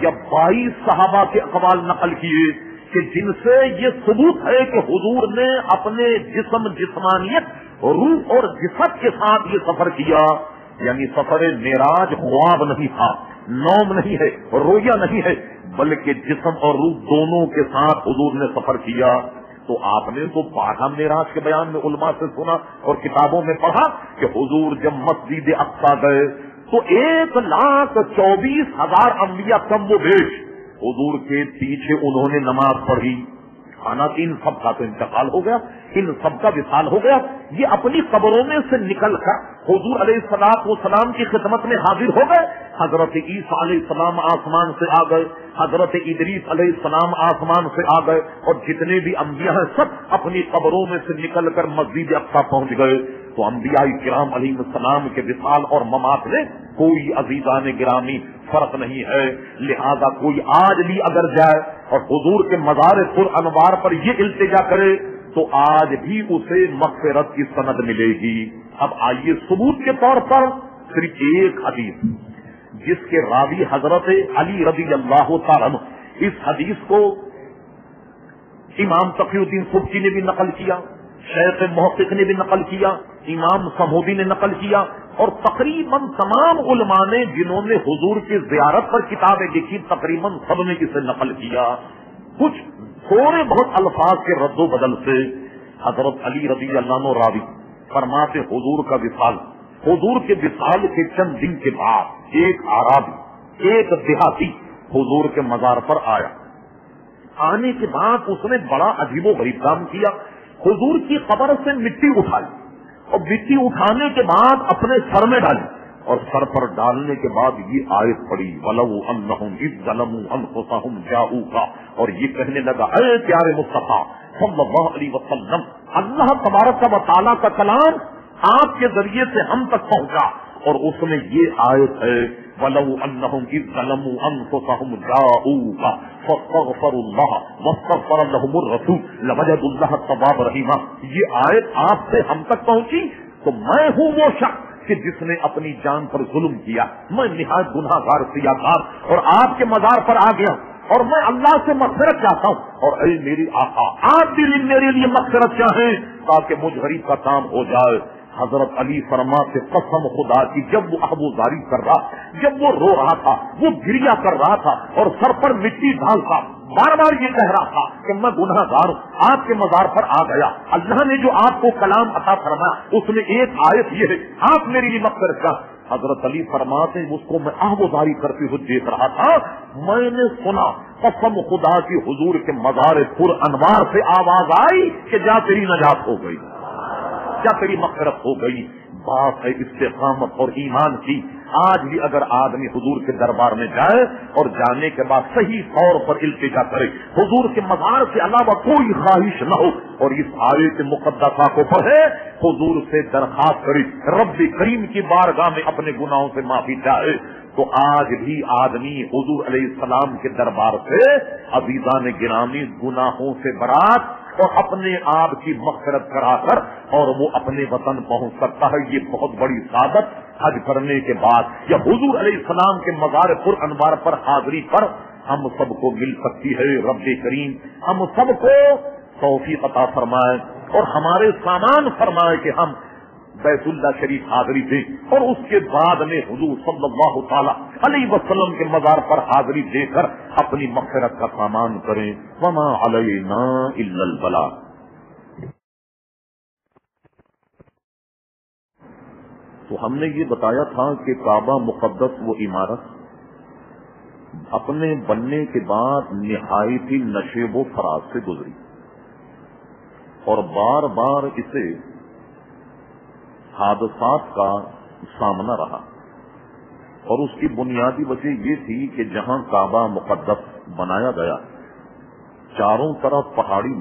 A: یا 22 صحابہ کے اقوال نقل کیے کہ جن سے یہ ثبوت ہے کہ حضور نے اپنے جسم، جسمانیت، روح اور جسد کے ساتھ یہ سفر کیا، یعنی سفر معراج خواب نہیں تھا، نوم نہیں ہے، رویا نہیں ہے، بلکہ جسم اور روح دونوں کے ساتھ حضور نے سفر کیا۔ تو آپ نے تو پڑھا معراج کے بیان میں، علماء سے سنا اور کتابوں میں پڑھا کہ حضور جب مسجد اقصی گئے تو 1,24,000 انبیاء کم و بیش حضور کے پیچھے انہوں نے نماز پڑھی۔ حالانکہ ان سب کا تو انتقال ہو گیا، ان سب کا وصال ہو گیا، یہ اپنی قبروں میں سے نکل کر حضور علیہ السلام کی خدمت میں حاضر ہو گئے۔ حضرت عیسیٰ علیہ السلام آسمان سے آ گئے، حضرت ادریس علیہ السلام آسمان سے آ گئے، اور جتنے بھی انبیاء ہیں سب اپنی قبروں میں سے نکل کر مسجد اقصی پہنچ گئے۔ تو انبیاء کرام علیہ السلام کے وصال اور ممات میں کوئی عزیزان گرامی فرق نہیں ہے، لہذا کوئی آج بھی اگر جائے اور حضور کے مزار پر انوار پر یہ التجا کرے تو آج بھی اسے مغفرت کی سند ملے گی۔ اب آئیے ثبوت کے طور پر صرف ایک حدیث جس کے راوی حضرت علی رضی اللہ تعالی عنہ، اس حدیث کو امام تقی الدین سبکی نے بھی نقل کیا، شیخ محقق نے بھی نقل کیا، امام سمودی نے نقل کیا، اور تقریباً تمام علماء نے جنہوں نے حضور کی زیارت پر کتابیں لکھی تقریباً سب نے اسے نقل کیا۔ کچھ تھوڑے بہت الفاظ کے رد و بدل سے حضرت علی رضی اللہ عنہ راوی فرماتے حضور کا وصال، حضور کے وصال کے چند دن کے بعد ایک اعرابی، ایک دیہاتی حضور کے مزار پر آیا۔ آنے کے بعد اس نے بڑا عجیب و غریب کام کیا، حضور کی قبر سے مٹی اٹھائی اور مٹی اٹھانے کے بعد اپنے سر میں ڈالی، اور سر پر ڈالنے کے بعد یہ آیت پڑھی وَلَوْ أَنَّهُمْ إِذْ ظَلَمُوا أَنفُسَهُمْ جَاءُوكَ، اور یہ کہنے لگا اے پیارے مصطفیٰ صلی اللہ علیہ وسلم، اللہ تبارک و تعالیٰ کا کلام آپ کے ذریعے سے ہم تک پہنچا، اور اس میں یہ آیت ہے وَلَوْ أَنَّهُمْ إِذْ ظَلَمُوا أَنفُسَهُمْ جَاءُوكَ فَاسْتَغْفَرُوا اللَّهَ وَاسْتَغْفَرَ لَهُمُ الرَّسُولُ لَوَجَدُوا اللَّهَ تَوَّابًا رَحِيمًا۔ یہ آیت آپ سے ہم تک پہنچی تو میں ہوں وہ شخص کہ جس نے اپنی جان پر ظلم کیا، میں نہایت گناہگار سیاکار اور آپ کے مزار پر آ گیا، اور میں اللہ سے مغفرت چاہتا ہوں، اور اے میری آقا آپ بھی میرے لیے مغفرت چاہیں تاکہ مجھ غریب کا کام ہو جائے۔ حضرت علی فرماتے قسم خدا کی، جب وہ آہوزاری کر رہا، جب وہ رو رہا تھا، وہ گریا کر رہا تھا اور سر پر مٹی ڈالتا، بار بار یہ کہہ رہا تھا کہ میں گناہگار ہوں، آپ کے مزار پر آ گیا، اللہ نے جو آپ کو کلام عطا فرمایا اس میں ایک آیت یہ ہے آپ میری لیے مغفرت کا۔ حضرت علی فرماتے اس کو میں آہوزاری کرتے ہوئے دیکھ رہا تھا، میں نے سنا قسم خدا کی حضور کے مزار پر انوار سے آواز آئی کہ جا تیری نجات ہو گئی، کیا تیری مغفرت ہو گئی۔ بات ہے استقامت اور ایمان کی، آج بھی اگر آدمی حضور کے دربار میں جائے اور جانے کے بعد صحیح طور پر التجا کرے، حضور کے مزار کے علاوہ کوئی خواہش نہ ہو، اور اس آیت مقدسہ کو پڑھے، حضور سے درخواست کرے، رب کریم کی بارگاہ میں اپنے گناہوں سے معافی چاہے، تو آج بھی آدمی حضور علیہ السلام کے دربار سے عزیزان گرامی گناہوں سے برات اور اپنے آپ کی مغفرت کرا کر اور وہ اپنے وطن پہنچ سکتا ہے۔ یہ بہت بڑی سعادت حج کرنے کے بعد یا حضور علیہ السلام کے مزار پر انوار پر حاضری پر ہم سب کو مل سکتی ہے۔ رب کریم ہم سب کو توفیق عطا فرمائے اور ہمارے سامان فرمائے کہ ہم بیت اللہ شریف حاضری دیں اور اس کے بعد میں حضور صلی اللہ تعالی علیہ وسلم کے مزار پر حاضری دے کر اپنی مغفرت کا سامان کریں۔ وما علینا الا البلاغ۔ تو ہم نے یہ بتایا تھا کہ کعبہ مقدس وہ عمارت اپنے بننے کے بعد نہایت ہی نشیب و فراز سے گزری اور بار بار اسے حادثات کا سامنا رہا، اور اس کی بنیادی وجہ یہ تھی کہ جہاں کعبہ مقدس بنایا گیا چاروں طرف پہاڑی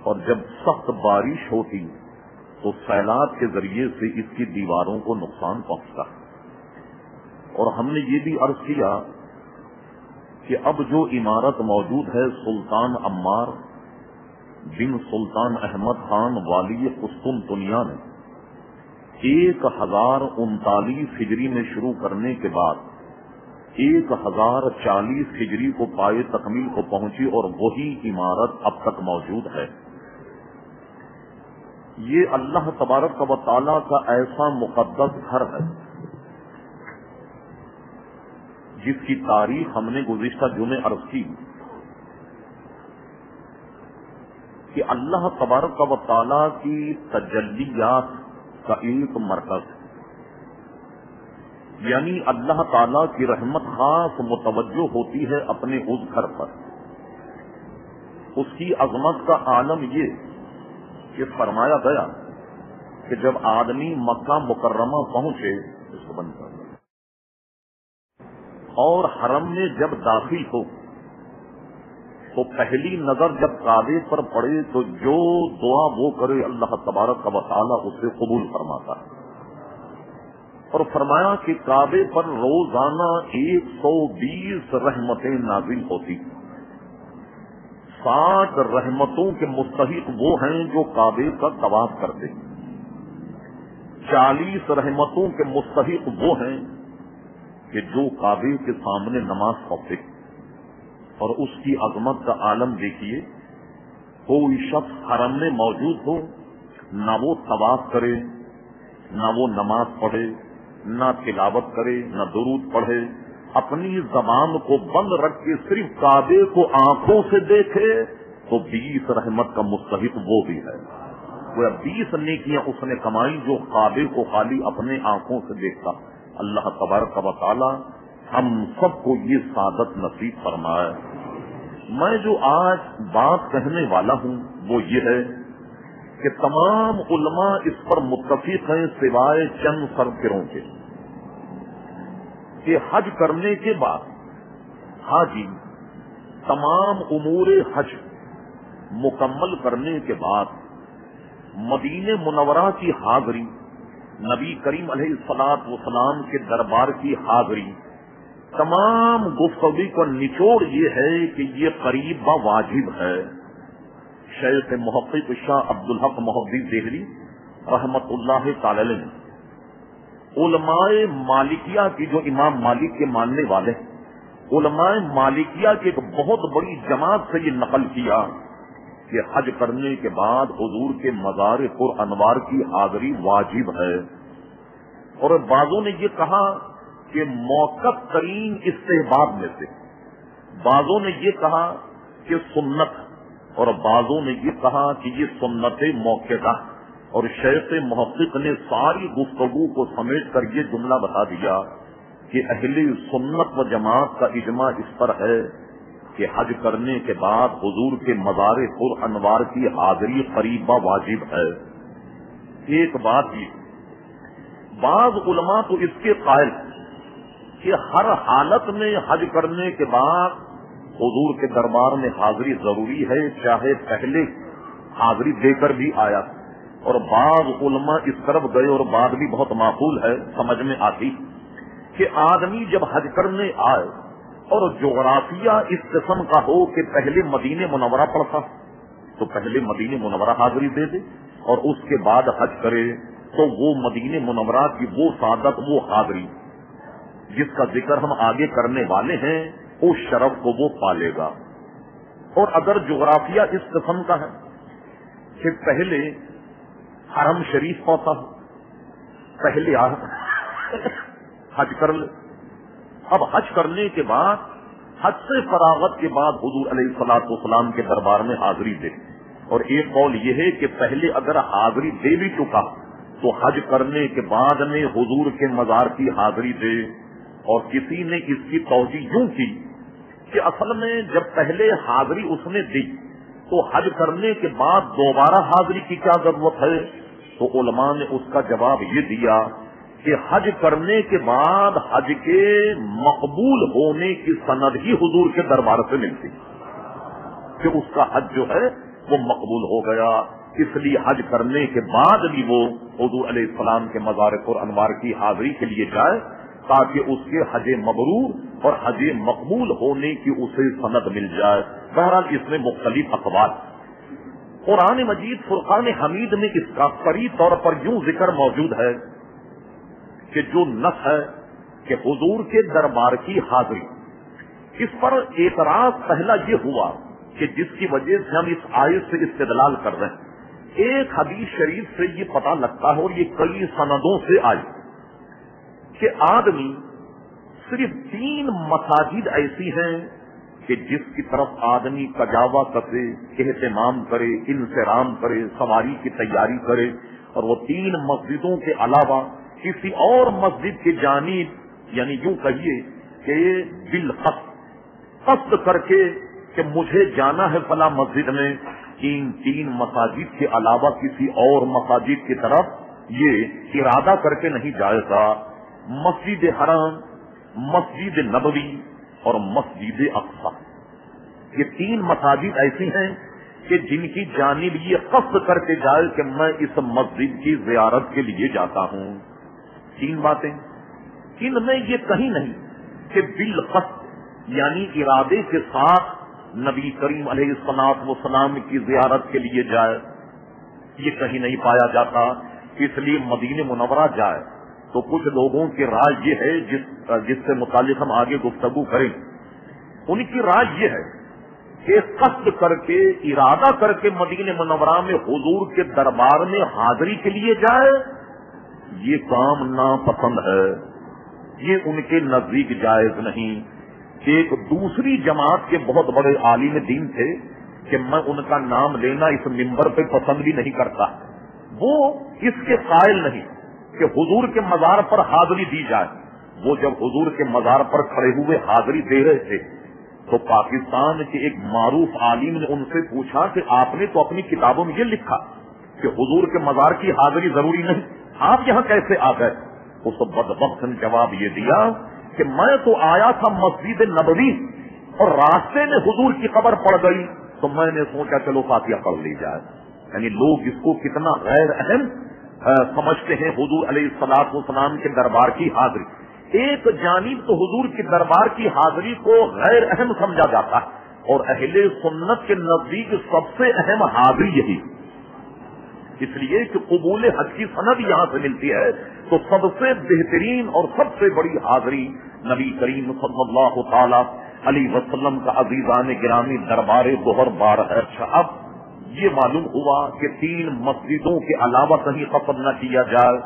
A: اور جب سخت بارش ہوتی تو سیلاب کے ذریعے سے اس کی دیواروں کو نقصان پہنچتا، اور ہم نے یہ بھی عرض کیا کہ اب جو عمارت موجود ہے سلطان عمار بن سلطان احمد خان والی قسطنطنیہ نے 1039 ہجری میں شروع کرنے کے بعد 1040 ہجری کو پائے تکمیل کو پہنچی، اور وہی عمارت اب تک موجود ہے۔ یہ اللہ تبارک و تعالی کا ایسا مقدس گھر ہے جس کی تاریخ ہم نے گزشتہ جمعے عرض کی کہ اللہ تبارک و تعالی کی تجلیات کا ایک مرکز، یعنی اللہ تعالی کی رحمت خاص متوجہ ہوتی ہے اپنے اس گھر پر۔ اس کی عظمت کا عالم یہ کہ فرمایا گیا کہ جب آدمی مکہ مکرمہ پہنچے اس کو بند کر اور حرم میں جب داخل ہو تو پہلی نظر جب کعبے پر پڑے تو جو دعا وہ کرے اللہ تبارک و تعالی اسے قبول فرماتا ہے، اور فرمایا کہ کعبے پر روزانہ 120 رحمتیں نازل ہوتی، 60 رحمتوں کے مستحق وہ ہیں جو کعبے کا طواف کرتے، 40 رحمتوں کے مستحق وہ ہیں کہ جو کعبے کے سامنے نماز پڑھتے، اور اس کی عظمت کا عالم دیکھیے، کوئی شخص حرم میں موجود ہو نہ وہ طواف کرے، نہ وہ نماز پڑھے، نہ تلاوت کرے، نہ درود پڑھے، اپنی زبان کو بند رکھ کے صرف کعبے کو آنکھوں سے دیکھے تو 20 رحمت کا مستحق وہ بھی ہے۔ وہ 20 نیکیاں اس نے کمائی جو کعبے کو خالی اپنے آنکھوں سے دیکھتا۔ اللہ تبارک و تعالی ہم سب کو یہ سعادت نصیب فرمائے۔ میں جو آج بات کہنے والا ہوں وہ یہ ہے کہ تمام علماء اس پر متفق ہیں سوائے چند سرکروں کے کہ حج کرنے کے بعد حاجی تمام امور حج مکمل کرنے کے بعد مدینہ منورہ کی حاضری، نبی کریم علیہ الصلوۃ والسلام کے دربار کی حاضری، تمام گفتگو کا نچوڑ یہ ہے کہ یہ قریب واجب ہے۔ شیخ محقق شاہ عبدالحق محدث دہلوی رحمت اللہ تعالی علیہ علماء مالکیہ کی جو امام مالک کے ماننے والے علماء مالکیہ کی ایک بہت بڑی جماعت سے یہ نقل کیا کہ حج کرنے کے بعد حضور کے مزار پر انوار کی حاضری واجب ہے، اور بعضوں نے یہ کہا کہ موقت ترین استحباب میں سے، بعضوں نے یہ کہا کہ سنت، اور بعضوں نے یہ کہا کہ یہ سنت موقعہ، اور شیخ محقق نے ساری گفتگو کو سمیٹ کر یہ جملہ بتا دیا کہ اہل سنت و جماعت کا اجماع اس پر ہے کہ حج کرنے کے بعد حضور کے مزار پر انوار کی حاضری قریبا واجب ہے۔ ایک بات یہ، بعض علماء تو اس کے قائل کہ ہر حالت میں حج کرنے کے بعد حضور کے دربار میں حاضری ضروری ہے، چاہے پہلے حاضری دے کر بھی آیا. اور بعض علماء اس طرف گئے اور بات بھی بہت معقول ہے، سمجھ میں آتی، کہ آدمی جب حج کرنے آئے اور جغرافیہ اس قسم کا ہو کہ پہلے مدینہ منورہ پڑتا تو پہلے مدینہ منورہ حاضری دے دے اور اس کے بعد حج کرے، تو وہ مدینہ منورہ کی وہ سعادت، وہ حاضری جس کا ذکر ہم آگے کرنے والے ہیں، اس شرف کو وہ پالے گا. اور اگر جغرافیہ اس قسم کا ہے کہ پہلے حرم شریف پہنچا ہو، پہلے حج کر لے، اب حج کرنے کے بعد حج سے فراغت کے بعد حضور علیہ الصلوۃ والسلام کے دربار میں حاضری دے. اور ایک قول یہ ہے کہ پہلے اگر حاضری دے بھی چکا تو حج کرنے کے بعد میں حضور کے مزار کی حاضری دے. اور کسی نے اس کی توجیہ یوں کی کہ اصل میں جب پہلے حاضری اس نے دی تو حج کرنے کے بعد دوبارہ حاضری کی کیا ضرورت ہے؟ تو علماء نے اس کا جواب یہ دیا کہ حج کرنے کے بعد حج کے مقبول ہونے کی سند ہی حضور کے دربار سے ملتی کہ اس کا حج جو ہے وہ مقبول ہو گیا. اس لیے حج کرنے کے بعد بھی وہ حضور علیہ السلام کے مزار پر انوار کی حاضری کے لیے جائے تاکہ اس کے حج مبرور اور حج مقبول ہونے کی اسے سند مل جائے. بہرحال اس میں مختلف اقوال. قرآن مجید فرقان حمید میں اس کا فری طور پر یوں ذکر موجود ہے کہ جو نص ہے کہ حضور کے دربار کی حاضری، اس پر اعتراض پہلا یہ ہوا کہ جس کی وجہ سے ہم اس آیت سے استدلال کر رہے ہیں. ایک حدیث شریف سے یہ پتہ لگتا ہے اور یہ کئی سندوں سے آئی کہ آدمی صرف 3 مساجد ایسی ہیں کہ جس کی طرف آدمی کجاوا کرے، اہتمام کرے، انصرام کرے، سواری کی تیاری کرے، اور وہ 3 مسجدوں کے علاوہ کسی اور مسجد کی جانب، یعنی یوں کہیے کہ قصد کر کے کہ مجھے جانا ہے فلاں مسجد میں، 3 مساجد کے علاوہ کسی اور مساجد کی طرف یہ ارادہ کر کے نہیں جائے گا. مسجد حرام، مسجد نبوی اور مسجد اقصی، یہ 3 مساجد ایسی ہیں کہ جن کی جانب یہ قصد کر کے جائے کہ میں اس مسجد کی زیارت کے لیے جاتا ہوں. 3 باتیں، ان میں یہ کہیں نہیں کہ بالقصد یعنی ارادے کے ساتھ نبی کریم علیہ الصلوۃ والسلام کی زیارت کے لیے جائے، یہ کہیں نہیں پایا جاتا. اس لیے مدینہ منورہ جائے تو کچھ لوگوں کی رائے یہ ہے جس سے متعلق ہم آگے گفتگو کریں، ان کی رائے یہ ہے کہ قصد کر کے، ارادہ کر کے مدینہ منورہ میں حضور کے دربار میں حاضری کے لیے جائے، یہ کام ناپسند ہے، یہ ان کے نزدیک جائز نہیں. ایک دوسری جماعت کے بہت بڑے عالم دین تھے کہ میں ان کا نام لینا اس منبر پہ پسند بھی نہیں کرتا، وہ اس کے قائل نہیں کہ حضور کے مزار پر حاضری دی جائے. وہ جب حضور کے مزار پر کھڑے ہوئے حاضری دے رہے تھے تو پاکستان کے ایک معروف عالم نے ان سے پوچھا کہ آپ نے تو اپنی کتابوں میں یہ لکھا کہ حضور کے مزار کی حاضری ضروری نہیں، آپ یہاں کیسے آ گئے؟ اس بدبخت نے جواب یہ دیا کہ میں تو آیا تھا مسجد نبوی اور راستے میں حضور کی قبر پڑ گئی تو میں نے سوچا چلو فاتحہ پڑھ لی جائے. یعنی لوگ اس کو کتنا غیر اہم سمجھتے ہیں حضور علیہ الصلوۃ والسلام کے دربار کی حاضری. ایک جانب تو حضور کے دربار کی حاضری کو غیر اہم سمجھا جاتا ہے اور اہل سنت کے نزدیک سب سے اہم حاضری یہی، اس لیے کہ قبول حج کی سند یہاں سے ملتی ہے تو سب سے بہترین اور سب سے بڑی حاضری نبی کریم صلی اللہ تعالی علیہ وسلم کا عزیزان گرامی دربار گوہر بار ہے. اب یہ معلوم ہوا کہ 3 مسجدوں کے علاوہ کہیں قصد نہ کیا جائے.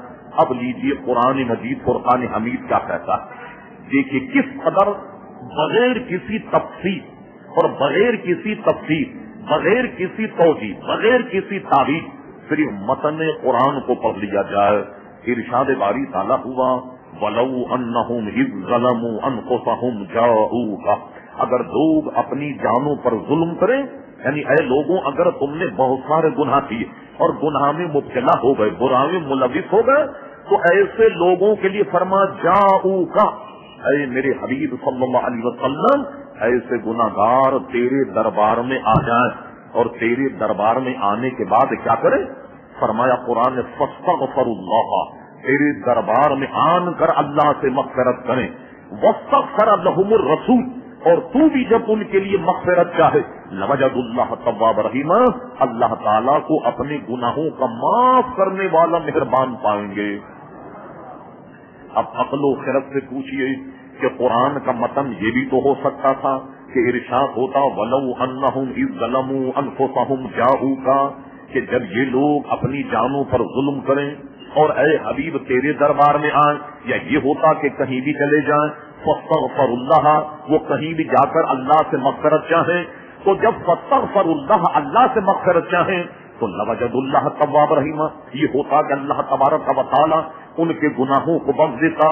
A: اب لیجیے قرآن مجید فرقان حمید کیا کہتا ہے. دیکھیے کس قدر بغیر کسی تفصیل اور بغیر کسی تفصیل، بغیر کسی توجیہ، بغیر کسی تعریف صرف متن قرآن کو پڑھ لیا جائے. ارشاد باری تعالیٰ ہوا وَلَوْ أَنَّهُمْ إِذْ ظَلَمُوا أَنفُسَهُمْ جَاءُوكَ، اگر لوگ اپنی جانوں پر ظلم کریں، یعنی اے لوگوں اگر تم نے بہت سارے گناہ کیے اور گناہ میں مبتلا ہو گئے، گناہ میں ملوث ہو گئے، تو ایسے لوگوں کے لیے فرما جاؤکا، اے میرے حبیب صلی اللہ علیہ وسلم ایسے گناہگار تیرے دربار میں آ جائیں اور تیرے دربار میں آنے کے بعد کیا کریں؟ فرمایا قرآن نے فاستغفر اللہ، تیرے دربار میں آن کر اللہ سے مغفرت کریں، واستغفر لهم الرسول، اور تو بھی جب ان کے لیے مغفرت چاہے، لوجد اللہ تواب رحیم، اللہ تعالیٰ کو اپنے گناہوں کا معاف کرنے والا مہربان پائیں گے۔ اب عقل و خرد سے پوچھئے کہ قرآن کا متن یہ بھی تو ہو سکتا تھا کہ ارشاد ہوتا وَلَوْ أَنَّهُمْ إِذْ ظَلَمُوا أَنفُسَهُمْ جَاءُوكَ، کہ جب یہ لوگ اپنی جانوں پر ظلم کریں اور اے حبیب تیرے دربار میں آئیں، یا یہ ہوتا کہ کہیں بھی چلے جائیں فاستغفر اللہ، وہ کہیں بھی جا کر اللہ سے مغفرت چاہیں، تو جب فاستغفر اللہ اللہ سے مغفرت چاہیں تو لوجد اللہ تواب رحیم، یہ ہوتا کہ اللہ تبارک و تعالی ان کے گناہوں کو بخش دیتا۔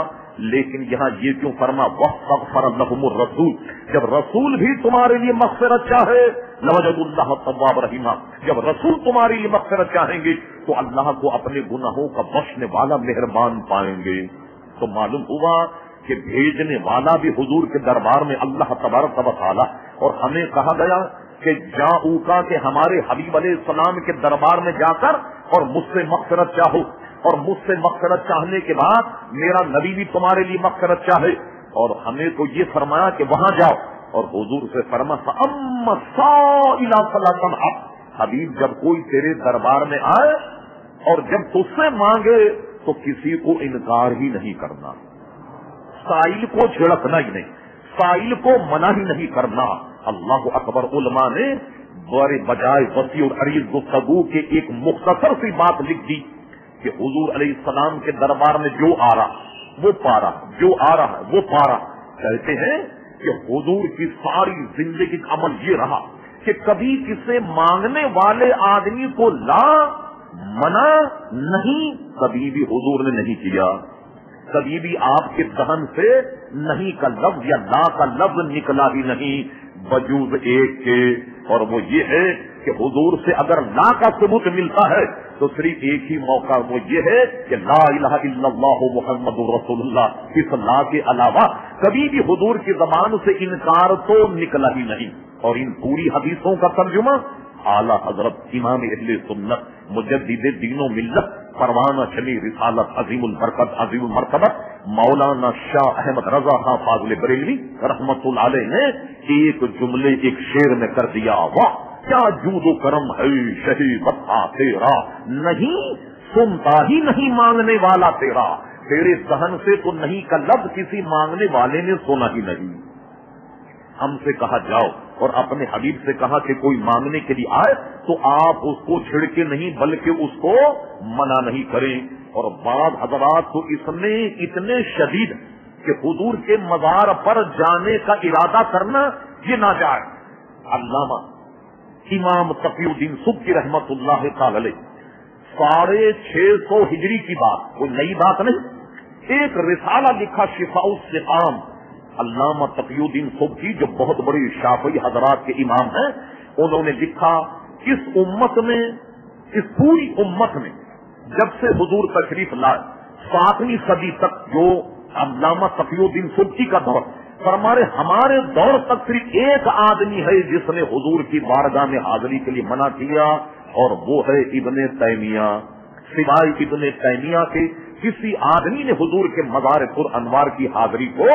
A: لیکن یہاں یہ کیوں فرما واستغفر لهم الرسول، جب رسول بھی تمہارے لیے مغفرت چاہے لوجد اللہ تواب رحیم، جب رسول تمہارے لیے مغفرت چاہیں گے تو اللہ کو اپنے گناہوں کا بخشنے والا مہربان پائیں گے۔ تو معلوم ہوا کہ بھیجنے والا بھی حضور کے دربار میں اللہ تبارک و تعالی، اور ہمیں کہا گیا کہ جاؤکا کہ ہمارے حبیب علیہ السلام کے دربار میں جا کر اور مجھ سے مغفرت چاہو، اور مجھ سے مغفرت چاہنے کے بعد میرا نبی بھی تمہارے لیے مغفرت چاہے، اور ہمیں تو یہ فرمایا کہ وہاں جاؤ، اور حضور سے فرمایا اما سائل فلا تنهر، حبیب جب کوئی تیرے دربار میں آئے اور جب تجھ سے مانگے تو کسی کو انکار ہی نہیں کرنا، سائل کو چھڑکنا ہی نہیں، سائل کو منع ہی نہیں کرنا۔ اللہ اکبر، علماء نے بڑے بجائے وسیع اور عریض گفتگو کے ایک مختصر سی بات لکھ دی کہ حضور علیہ السلام کے دربار میں جو آ رہا وہ پا رہا، جو آ رہا وہ پا رہا۔ کہتے ہیں کہ حضور کی ساری زندگی کا عمل یہ رہا کہ کبھی کسی مانگنے والے آدمی کو لا منع نہیں، کبھی بھی حضور نے نہیں کیا، کبھی بھی آپ کے دہن سے نہیں کا لفظ یا لا کا لفظ نکلا ہی نہیں، وجود ایک کے، اور وہ یہ ہے کہ حضور سے اگر لا کا ثبوت ملتا ہے تو صرف ایک ہی موقع، وہ یہ ہے کہ لا الہ الا اللہ محمد رسول اللہ، اس لا کے علاوہ کبھی بھی حضور کی زبان سے انکار تو نکلا ہی نہیں۔ اور ان پوری حدیثوں کا ترجمہ اعلی حضرت امام اہل سنت مجدد دین و ملت پروانہ شمی رسالت عظیم البرکت عظیم المرتبت مولانا شاہ احمد رضا خان فاضل بریلوی رحمت اللہ علیہ نے ایک جملے ایک شعر میں کر دیا، واہ کیا جود و کرم ہے شہی بتا تیرا، نہیں سنتا ہی نہیں مانگنے والا تیرا، تیرے دہن سے تو نہیں کا لفظ کسی مانگنے والے نے سنا ہی نہیں۔ ہم سے کہا جاؤ اور اپنے حبیب سے کہا کہ کوئی مانگنے کے لیے آئے تو آپ اس کو چھڑکے نہیں بلکہ اس کو منع نہیں کریں۔ اور بعض حضرات تو اس میں اتنے شدید کہ حضور کے مزار پر جانے کا ارادہ کرنا یہ ناجائز۔ علامہ امام تقی الدین سبکی رحمت اللہ تعالی علیہ 650 ہجری کی بات، کوئی نئی بات نہیں، ایک رسالہ لکھا شفاء السقام۔ علامہ تقی الدین سبکی جو بہت بڑی شافعی حضرات کے امام ہیں، انہوں نے لکھا اس امت میں، اس پوری امت میں جب سے حضور تشریف لائے 7ویں صدی تک جو علامہ تقی الدین سبکی کا دور، فرمارے ہمارے دور تک صرف ایک آدمی ہے جس نے حضور کی بارگاہ میں حاضری کے لیے منع کیا، اور وہ ہے ابن تیمیہ۔ سوائے ابن تیمیہ کے کسی آدمی نے حضور کے مزار پر انوار کی حاضری کو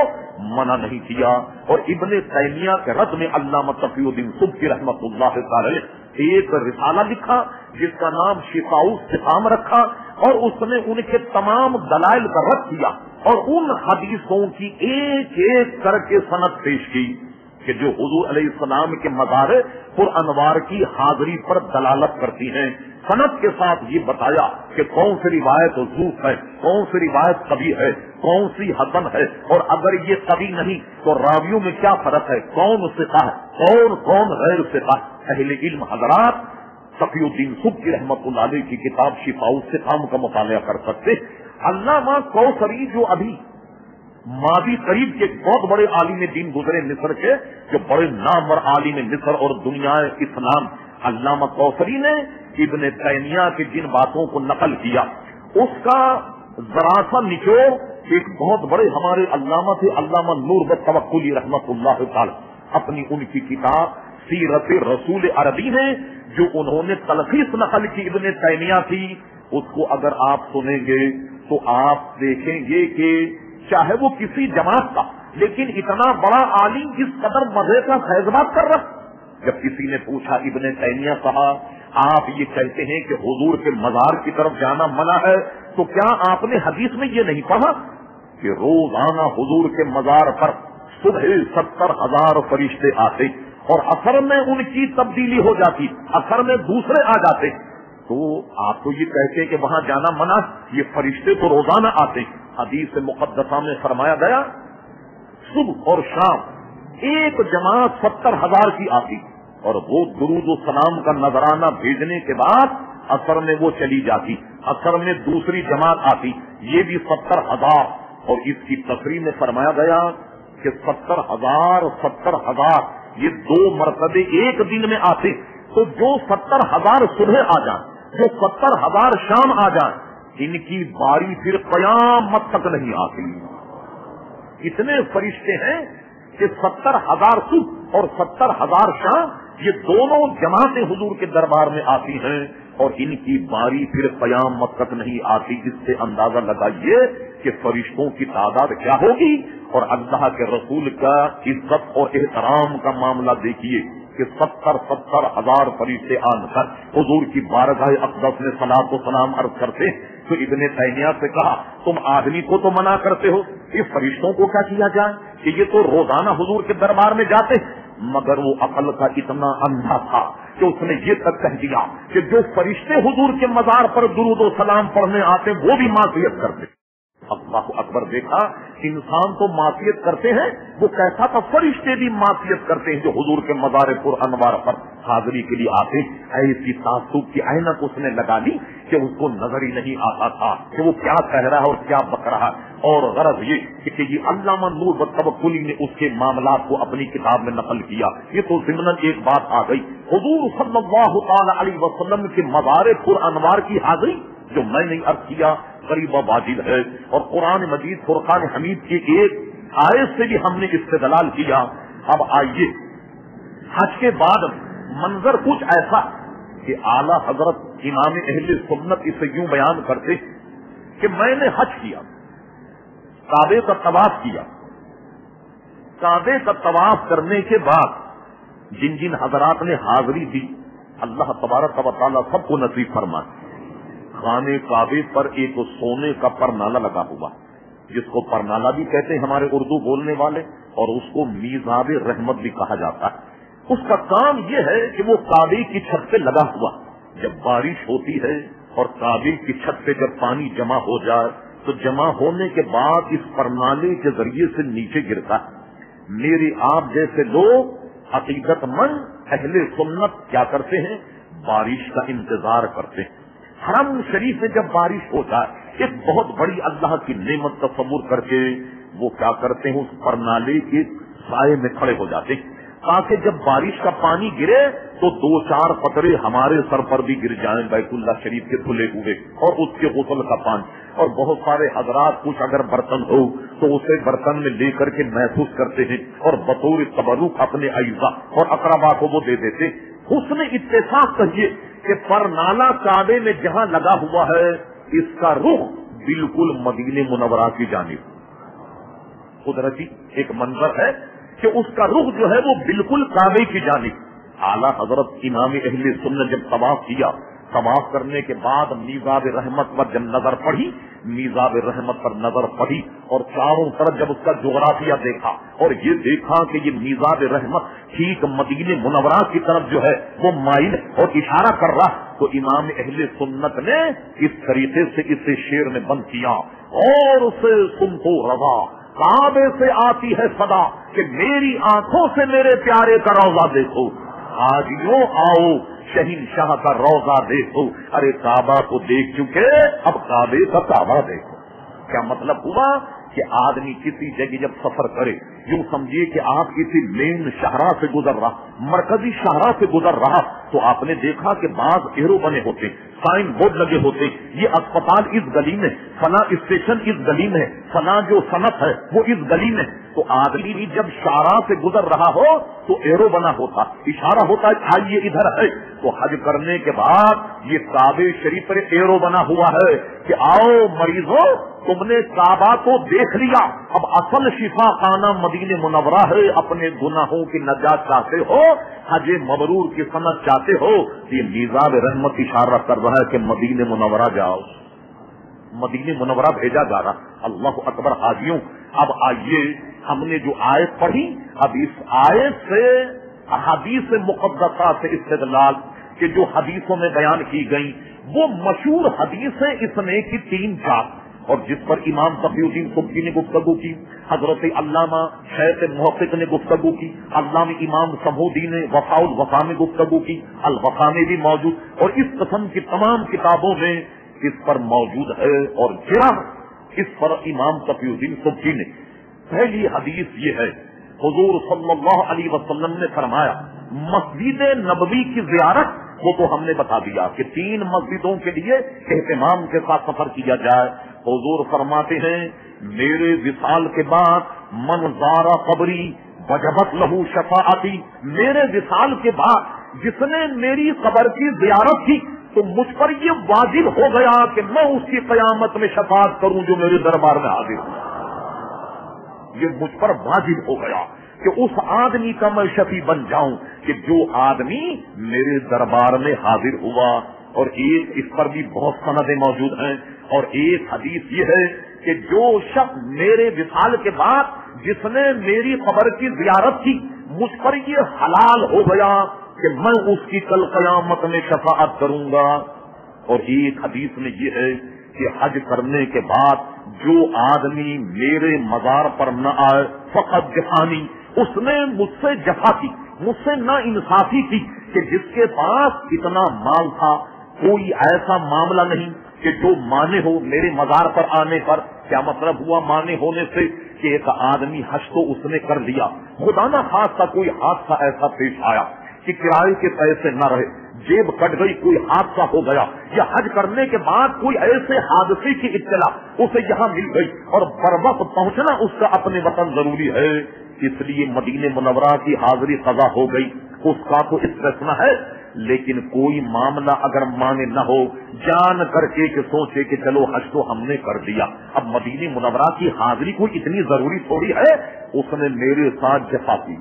A: منع نہیں کیا۔ اور ابن تیمیہ کے رد میں علامہ تقی الدین سبکی رحمت اللہ تعالی ایک رسالہ لکھا جس کا نام شفاء السقام رکھا، اور اس نے ان کے تمام دلائل کا رد کیا اور ان حدیثوں کی ایک ایک کر کے سند پیش کی کہ جو حضور علیہ السلام کے مزار پر انوار کی حاضری پر دلالت کرتی ہیں۔ سند کے ساتھ یہ بتایا کہ کون سی روایت ضعیف ہے، کون سی روایت قوی ہے، کون سی حسن ہے، اور اگر یہ قوی نہیں تو راویوں میں کیا فرق ہے، کون ثقہ ہے، کون غیر ثقہ۔ اہل علم حضرات تقی الدین سبکی رحمت اللہ علیہ کی کتاب شفاء السقام کا مطالعہ کر سکتے۔ علامہ کوثری جو ابھی ماضی قریب کے بہت بڑے عالم دین گزرے مصر کے، جو بڑے نامور عالم مصر اور دنیا اسلام، علامہ کوثری نے ابن تیمیہ کی جن باتوں کو نقل کیا اس کا ذرا سا نچوڑ ایک بہت بڑے ہمارے علامہ تھے، علامہ نور بتوکلی رحمت اللہ تعالی، اپنی ان کی کتاب سیرت رسول عربی میں جو انہوں نے تلخیص نقل کی ابن تیمیہ کی، اس کو اگر آپ سنیں گے تو آپ دیکھیں گے کہ چاہے وہ کسی جماعت کا، لیکن اتنا بڑا عالم اس قدر مزے کا فیض بات کر رہا۔ جب کسی نے پوچھا ابن تیمیہ صاحب آپ یہ کہتے ہیں کہ حضور کے مزار کی طرف جانا منع ہے، تو کیا آپ نے حدیث میں یہ نہیں پڑھا کہ روزانہ حضور کے مزار پر صبح 70,000 فرشتے آتے اور اثر میں ان کی تبدیلی ہو جاتی، اثر میں دوسرے آ جاتے؟ تو آپ تو یہ کہتے ہیں کہ وہاں جانا منع، یہ فرشتے تو روزانہ آتے۔ حدیث مقدسہ میں فرمایا گیا صبح اور شام ایک جماعت 70,000 کی آتی، اور وہ درود و سلام کا نذرانہ بھیجنے کے بعد اثر میں وہ چلی جاتی، اثر میں دوسری جماعت آتی، یہ بھی 70,000۔ اور اس کی تفریح میں فرمایا گیا کہ 70,000 یہ 2 مرتبے ایک دن میں آتے، تو جو 70,000 صبح آ جائیں، جو 70,000 شام آ جائیں، ان کی باری پھر قیامت تک نہیں آتی۔ اتنے فرشتے ہیں کہ 70,000 صبح اور 70,000 شام یہ دونوں جماعتیں حضور کے دربار میں آتی ہیں، اور ان کی باری پھر قیامت تک نہیں آتی۔ اس سے اندازہ لگائیے کہ فرشتوں کی تعداد کیا ہوگی، اور اللہ کے رسول کا عزت اور احترام کا معاملہ دیکھیے کہ 70,000 فرشتے آن کر حضور کی بارگاہ اقدس میں صلاۃ و سلام عرض کرتے۔ تو ابن تیمیہ سے کہا تم آدمی کو تو منع کرتے ہو، اس فرشتوں کو کیا کیا جائے کہ یہ تو روزانہ حضور کے دربار میں جاتے؟ مگر وہ عقل کا اتنا اندھا تھا کہ اس نے یہ تک کہہ دیا کہ جو فرشتے حضور کے مزار پر درود و سلام پڑھنے آتے وہ بھی معصیت کرتے۔ اللہ اکبر! دیکھا انسان تو معصیت کرتے ہیں، وہ کیسا تھا، فرشتے بھی معصیت کرتے ہیں جو حضور کے مزار پر انوار پر حاضری کے لیے آتے۔ ایسی تعصب کی عینک اس نے لگا لی کہ اس کو نظر ہی نہیں آتا تھا کہ وہ کیا کہہ رہا ہے اور کیا بک رہا ہے۔ اور غرض یہ کہ یہ علامہ نور بتوکلی نے اس کے معاملات کو اپنی کتاب میں نقل کیا۔ یہ تو ضمناً ایک بات آ گئی، حضور صلی اللہ تعالی علیہ وسلم کے مزار پر انوار کی حاضری جو میں نے عرض کیا قریب واجب ہے، اور قرآن مجید فرقان حمید کی ایک آیت سے بھی ہم نے استدلال کیا۔ اب آئیے حج کے بعد منظر کچھ ایسا کہ اعلیٰ حضرت امام اہل سنت اسے یوں بیان کرتے کہ میں نے حج کیا، کعبے کا طواف کیا، کعبے کا طواف کرنے کے بعد جن جن حضرات نے حاضری دی اللہ تبارک و تعالیٰ سب کو نصیب فرمائے۔ خانے کعبے پر ایک سونے کا پرنالہ لگا ہوا، جس کو پرنالہ بھی کہتے ہیں ہمارے اردو بولنے والے، اور اس کو میزاب رحمت بھی کہا جاتا ہے۔ اس کا کام یہ ہے کہ وہ کعبے کی چھت پہ لگا ہوا، جب بارش ہوتی ہے اور کعبے کی چھت پہ جب پانی جمع ہو جائے تو جمع ہونے کے بعد اس پرنالے کے ذریعے سے نیچے گرتا ہے۔ میرے آپ جیسے لوگ عقیدت مند اہل سنت کیا کرتے ہیں، بارش کا انتظار کرتے ہیں۔ حرم شریف میں جب بارش ہو جائے ایک بہت بڑی اللہ کی نعمت تصور کر کے وہ کیا کرتے ہیں، اس پرنالے کے سائے میں کھڑے ہو جاتے ہیں تاکہ جب بارش کا پانی گرے تو 2-4 قطرے ہمارے سر پر بھی گر جائیں بیت اللہ شریف کے کھلے ہوئے، اور اس کے غسل کا پانی۔ اور بہت سارے حضرات کچھ اگر برتن ہو تو اسے برتن میں لے کر کے محسوس کرتے ہیں اور بطور تبرک اپنے اعزا اور اقربا کو وہ دے دیتے۔ حسن اتفاق کہیے کہ پرنالہ کعبے میں جہاں لگا ہوا ہے اس کا رخ بالکل مدینہ منورہ کی جانب۔ قدرتی ایک منظر ہے کہ اس کا رخ جو ہے وہ بالکل کعبے کی جانب۔ اعلیٰ حضرت امام اہل سنت جب طواف کیا، طواف کرنے کے بعد میزاب رحمت پر جب نظر پڑی، میزاب رحمت پر نظر پڑی اور چاروں طرف جب اس کا جغرافیہ دیکھا اور یہ دیکھا کہ یہ میزاب رحمت ٹھیک مدینہ منورہ کی طرف جو ہے وہ مائل اور اشارہ کر رہا، تو امام اہل سنت نے اس طریقے سے اسے شعر میں بند کیا، اور اسے سن تو رضا کعبے سے آتی ہے صدا کہ میری آنکھوں سے میرے پیارے کا روضہ دیکھو، حاجیوں آؤ شہنشاہ کا روضہ دیکھو۔ ارے کعبہ کو دیکھ چکے، اب کعبے کا کعبہ دیکھو۔ کیا مطلب ہوا کہ آدمی کسی جگہ جب سفر کرے یوں سمجھیے کہ آپ کسی مین شاہراہ سے گزر رہا، مرکزی شاہراہ سے گزر رہا تو آپ نے دیکھا کہ بعض ایرو بنے ہوتے، سائن بورڈ لگے ہوتے، یہ اسپتال اس گلی میں، فلاں اسٹیشن اس گلی میں، فلاں جو صنعت ہے وہ اس گلی میں. تو آدمی بھی جب شاہراہ سے گزر رہا ہو تو ایرو بنا ہوتا، اشارہ ہوتا ہے آئیے ادھر ہے. تو حج کرنے کے بعد یہ کعبے شریف پر ایرو بنا ہوا ہے کہ آؤ مریضوں، تم نے کعبہ کو دیکھ لیا، اب اصل شفا خانہ مدینہ منورہ ہے. اپنے گناہوں کی نجات چاہتے ہو، حج مبرور کی سند چاہتے ہو، یہ میزاب رحمت اشارہ کر رہا ہے کہ مدینہ منورہ جاؤ، مدینہ منورہ بھیجا جا رہا. اللہ اکبر. حاجیوں اب آئیے، ہم نے جو آیت پڑھی، اب اس آیت سے احادیث مقدسہ سے استدلال کہ جو حدیثوں میں بیان کی گئی وہ مشہور حدیثیں اس نے کی 3-4 اور جس پر امام تقی الدین سبکی نے گفتگو کی، حضرت علامہ شیخ محقق نے گفتگو کی، علامہ امام سمودی نے وفاء الوفا میں گفتگو کی، الوفا میں بھی موجود، اور اس قسم کی تمام کتابوں میں اس پر موجود ہے. اور جرا اس پر امام تقی الدین سبکی نے پہلی حدیث یہ ہے، حضور صلی اللہ علیہ وسلم نے فرمایا مسجد نبوی کی زیارت، وہ تو ہم نے بتا دیا کہ 3 مسجدوں کے لیے اہتمام کے ساتھ سفر کیا جائے. حضور فرماتے ہیں میرے وصال کے بعد من زار قبری وجبت لہو شفاعتی، میرے وصال کے بعد جس نے میری قبر کی زیارت کی تو مجھ پر یہ واجب ہو گیا کہ میں اس کی قیامت میں شفاعت کروں جو میرے دربار میں حاضر ہوں. یہ مجھ پر واجب ہو گیا کہ اس آدمی کا میں شفیع بن جاؤں کہ جو آدمی میرے دربار میں حاضر ہوا. اور ایک اس پر بھی بہت سندیں موجود ہیں، اور ایک حدیث یہ ہے کہ جو شخص میرے وصال کے بعد جس نے میری قبر کی زیارت کی مجھ پر یہ حلال ہو گیا کہ میں اس کی کل قیامت میں شفاعت کروں گا. اور ایک حدیث میں یہ ہے کہ حج کرنے کے بعد جو آدمی میرے مزار پر نہ آئے فقط جفانی، اس نے مجھ سے جفا کی، مجھ سے نا انصافی کی کہ جس کے پاس اتنا مال تھا کوئی ایسا معاملہ نہیں کہ جو مانے ہو میرے مزار پر آنے پر. کیا مطلب ہوا مانے ہونے سے کہ ایک آدمی حج تو اس نے کر لیا، خدا نہ خاصہ کوئی حادثہ ایسا پیش آیا کہ کرائے کے پیسے نہ رہے، جیب کٹ گئی، کوئی حادثہ ہو گیا، یا حج کرنے کے بعد کوئی ایسے حادثے کی اطلاع اسے یہاں مل گئی اور بروقت پہنچنا اس کا اپنے وطن ضروری ہے، اس لیے مدینہ منورہ کی حاضری قضا ہو گئی، اس کا تو استثنا ہے. لیکن کوئی معاملہ اگر مانے نہ ہو، جان کر کے کہ سوچے کہ چلو حج تو ہم نے کر دیا، اب مدینہ منورہ کی حاضری کوئی اتنی ضروری تھوڑی ہے، اس نے میرے ساتھ جفا کی،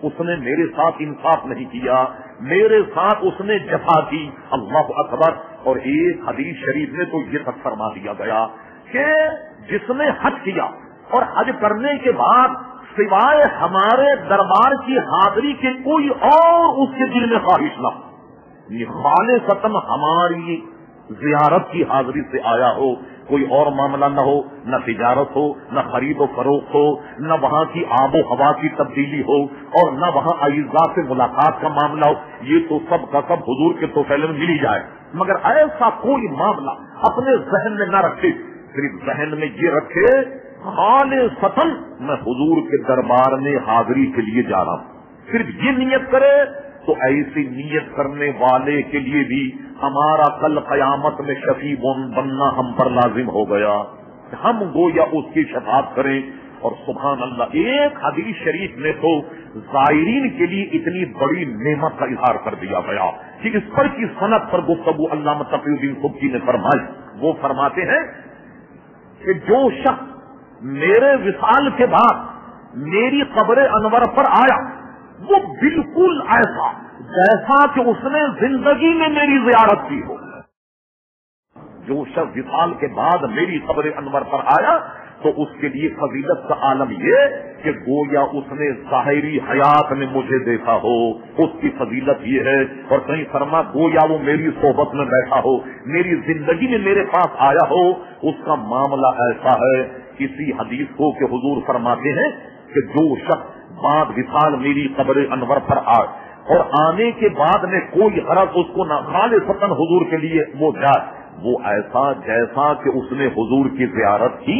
A: اس نے میرے ساتھ انصاف نہیں کیا، میرے ساتھ اس نے جفا کی. اللہ اکبر. اور ایک حدیث شریف میں تو یہ تک فرما دیا گیا کہ جس نے حج کیا اور حج کرنے کے بعد سوائے ہمارے دربار کی حاضری کے کوئی اور اس کے دل میں خواہش نہ ہو، خالصتاً ہماری زیارت کی حاضری سے آیا ہو، کوئی اور معاملہ نہ ہو، نہ تجارت ہو، نہ خرید و فروخت ہو، نہ وہاں کی آب و ہوا کی تبدیلی ہو، اور نہ وہاں اعزاء سے ملاقات کا معاملہ ہو، یہ تو سب کا سب حضور کے توفیل میں مل جائے. مگر ایسا کوئی معاملہ اپنے ذہن میں نہ رکھے، صرف ذہن میں یہ رکھے خالصتاً میں حضور کے دربار میں حاضری کے لیے جا رہا ہوں، صرف یہ نیت کرے تو ایسی نیت کرنے والے کے لیے بھی ہمارا کل قیامت میں شفیع بننا ہم پر لازم ہو گیا، ہم گویا اس کی شفاعت کریں. اور سبحان اللہ، ایک حدیث شریف میں تو زائرین کے لیے اتنی بڑی نعمت کا اظہار کر دیا گیا کہ اس پر کی صنعت پر گفتگو علامہ تقی الدین سبکی نے فرمائی. وہ فرماتے ہیں کہ جو شخص میرے وصال کے بعد میری قبر انور پر آیا وہ بالکل ایسا جیسا کہ اس نے زندگی میں میری زیارت کی ہو. جو شخص وصال کے بعد میری قبر انور پر آیا تو اس کے لیے فضیلت کا عالم یہ کہ گویا اس نے ظاہری حیات میں مجھے دیکھا ہو، اس کی فضیلت یہ ہے. اور کہیں فرما گویا وہ میری صحبت میں بیٹھا ہو، میری زندگی میں میرے پاس آیا ہو. اس کا معاملہ ایسا ہے، کسی حدیث کو کہ حضور فرماتے ہیں کہ جو شخص بعد وصال میری قبر انور پر آئے اور آنے کے بعد میں کوئی غرض اس کو نہ خالصتاً حضور کے لیے وہ جائے، وہ ایسا جیسا کہ اس نے حضور کی زیارت کی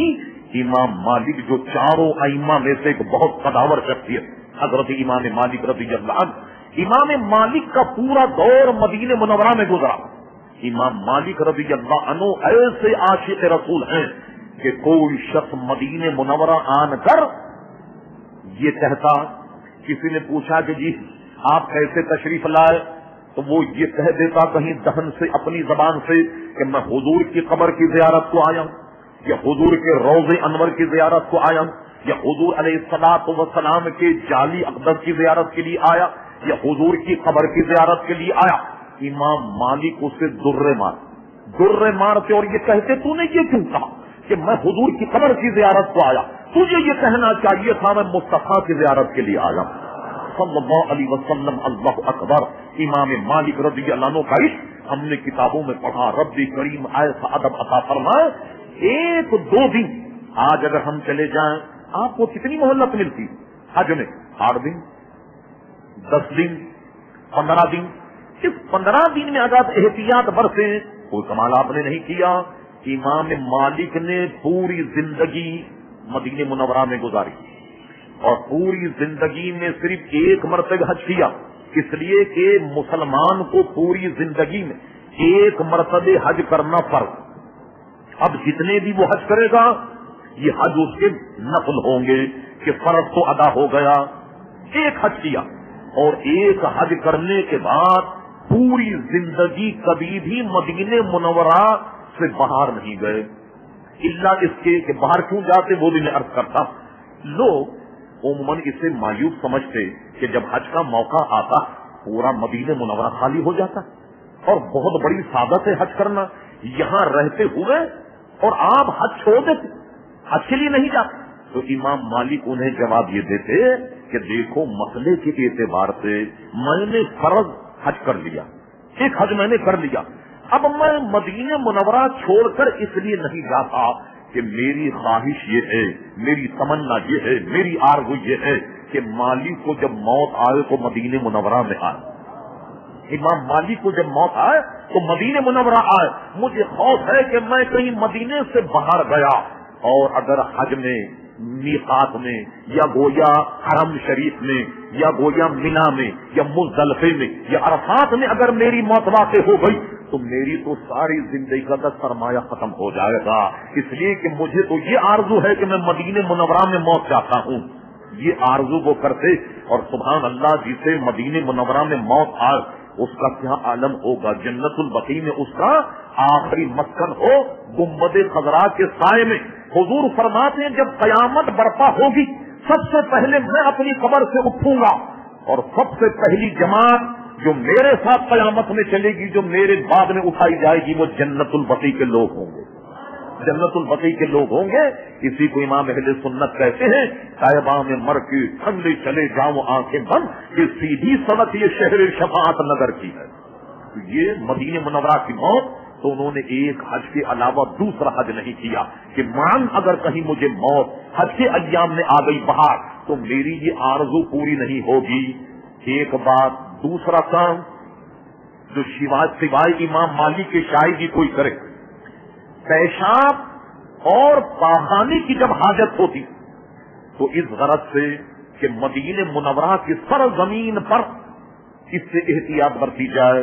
A: امام مالک جو چاروں ائمہ میں سے ایک بہت قداور شخصیت، حضرت امام مالک رضی اللہ عنہ، امام مالک کا پورا دور مدینہ منورہ میں گزرا. امام مالک رضی اللہ عنہ ایسے عاشق رسول ہیں کہ کوئی شخص مدینہ منورہ آن کر یہ کہتا، کسی نے پوچھا کہ جی آپ کیسے تشریف لائے، تو وہ یہ کہہ دیتا کہیں دہن سے اپنی زبان سے کہ میں حضور کی قبر کی زیارت کو آیا ہوں، یا حضور کے روض انور کی زیارت کو آیا ہوں، یا حضور علیہ الصلوۃ والسلام کے جعلی اقدس کی زیارت کے لیے آیا، یا حضور کی قبر کی زیارت کے لیے آیا. امام مالک اسے درے مارتے اور یہ کہتے تو نے یہ کیوں کہا کہ میں حضور کی قبر کی زیارت کو آیا، تجھے یہ کہنا چاہیے تھا میں مصطفیٰ کی زیارت کے لیے آیا صلی اللہ علیہ وسلم. اللہ اکبر. امام مالک رضی اللہ عنہ کا عشق ہم نے کتابوں میں پڑھا. رب کریم ایسا ادب عطا فرمائے. 1-2 دن آج اگر ہم چلے جائیں آپ کو کتنی مہلت ملتی حج میں؟ 8 دن، 10 دن، 15 دن. اس 15 دن میں اگر احتیاط برسے کوئی کمال آپ نے نہیں کیا. امام مالک نے پوری زندگی مدینہ منورہ میں گزاری اور پوری زندگی میں صرف 1 مرتبہ حج کیا، اس لیے کہ مسلمان کو پوری زندگی میں 1 مرتبہ حج کرنا فرض. اب جتنے بھی وہ حج کرے گا یہ حج اس کے نفل ہوں گے کہ فرض تو ادا ہو گیا. 1 حج کیا اور 1 حج کرنے کے بعد پوری زندگی کبھی بھی مدینہ منورہ سے باہر نہیں گئے، الا اس کے کہ باہر کیوں جاتے وہ بھی میں عرض کرتا. لوگ عموماً اسے مایوب سمجھتے کہ جب حج کا موقع آتا پورا مدینہ منورہ خالی ہو جاتا اور بہت بڑی سعادت ہے حج کرنا یہاں رہتے ہوئے، اور آپ حج چھوڑ دیتے، حج کے لیے نہیں جاتے. تو امام مالک انہیں جواب یہ دیتے کہ دیکھو مسئلے کے اعتبار سے میں نے فرض حج کر لیا، 1 حج میں نے کر لیا، اب میں مدینہ منورہ چھوڑ کر اس لیے نہیں جاتا کہ میری خواہش یہ ہے، میری تمنا یہ ہے، میری آرزو یہ ہے کہ مالک کو جب موت آئے تو مدینہ منورہ میں آئے. امام مالک کو جب موت آئے تو مدینہ منورہ آئے. مجھے خوف ہے کہ میں کہیں مدینے سے باہر گیا اور اگر حج میں، میقات میں، یا گویا حرم شریف میں، یا گویا مینا میں، یا مزدلفے میں، یا عرفات میں اگر میری موت واقع ہو گئی تو میری تو ساری زندگی کا سرمایہ ختم ہو جائے گا. اس لیے کہ مجھے تو یہ آرزو ہے کہ میں مدینہ منورہ میں موت چاہتا ہوں. یہ آرزو وہ کرتے، اور سبحان اللہ جسے مدینہ منورہ میں موت آئے اس کا کیا عالم ہوگا. جنت البقیع میں اس کا آخری مسکن ہو، گنبد خضراء کے سائے میں. حضور فرماتے ہیں جب قیامت برپا ہوگی سب سے پہلے میں اپنی قبر سے اٹھوں گا اور سب سے پہلی جماعت جو میرے ساتھ قیامت میں چلے گی، جو میرے بعد میں اٹھائی جائے گی، وہ جنت البقیع کے لوگ ہوں گے. جنت البقیع کے لوگ ہوں گے. اسی کو امام اہل سنت کہتے ہیں طیبہ میں مر کے ٹھنڈے چلے جاؤں آنکھیں بند، یہ سیدھی سڑک یہ شہر شفاعت نگر کی ہے. یہ مدینہ منورہ کی موت تو انہوں نے 1 حج کے علاوہ دوسرا حج نہیں کیا کہ مان اگر کہیں مجھے موت حج کے ایام میں آ گئی باہر تو میری یہ آرزو پوری نہیں ہوگی. ایک بات. دوسرا کام جو سوائے امام مالک کے شاہدی کوئی کرے، پیشاب اور پاخانے کی جب حاجت ہوتی تو اس غرض سے کہ مدینہ منورہ کی سرزمین پر اس سے احتیاط برتی جائے،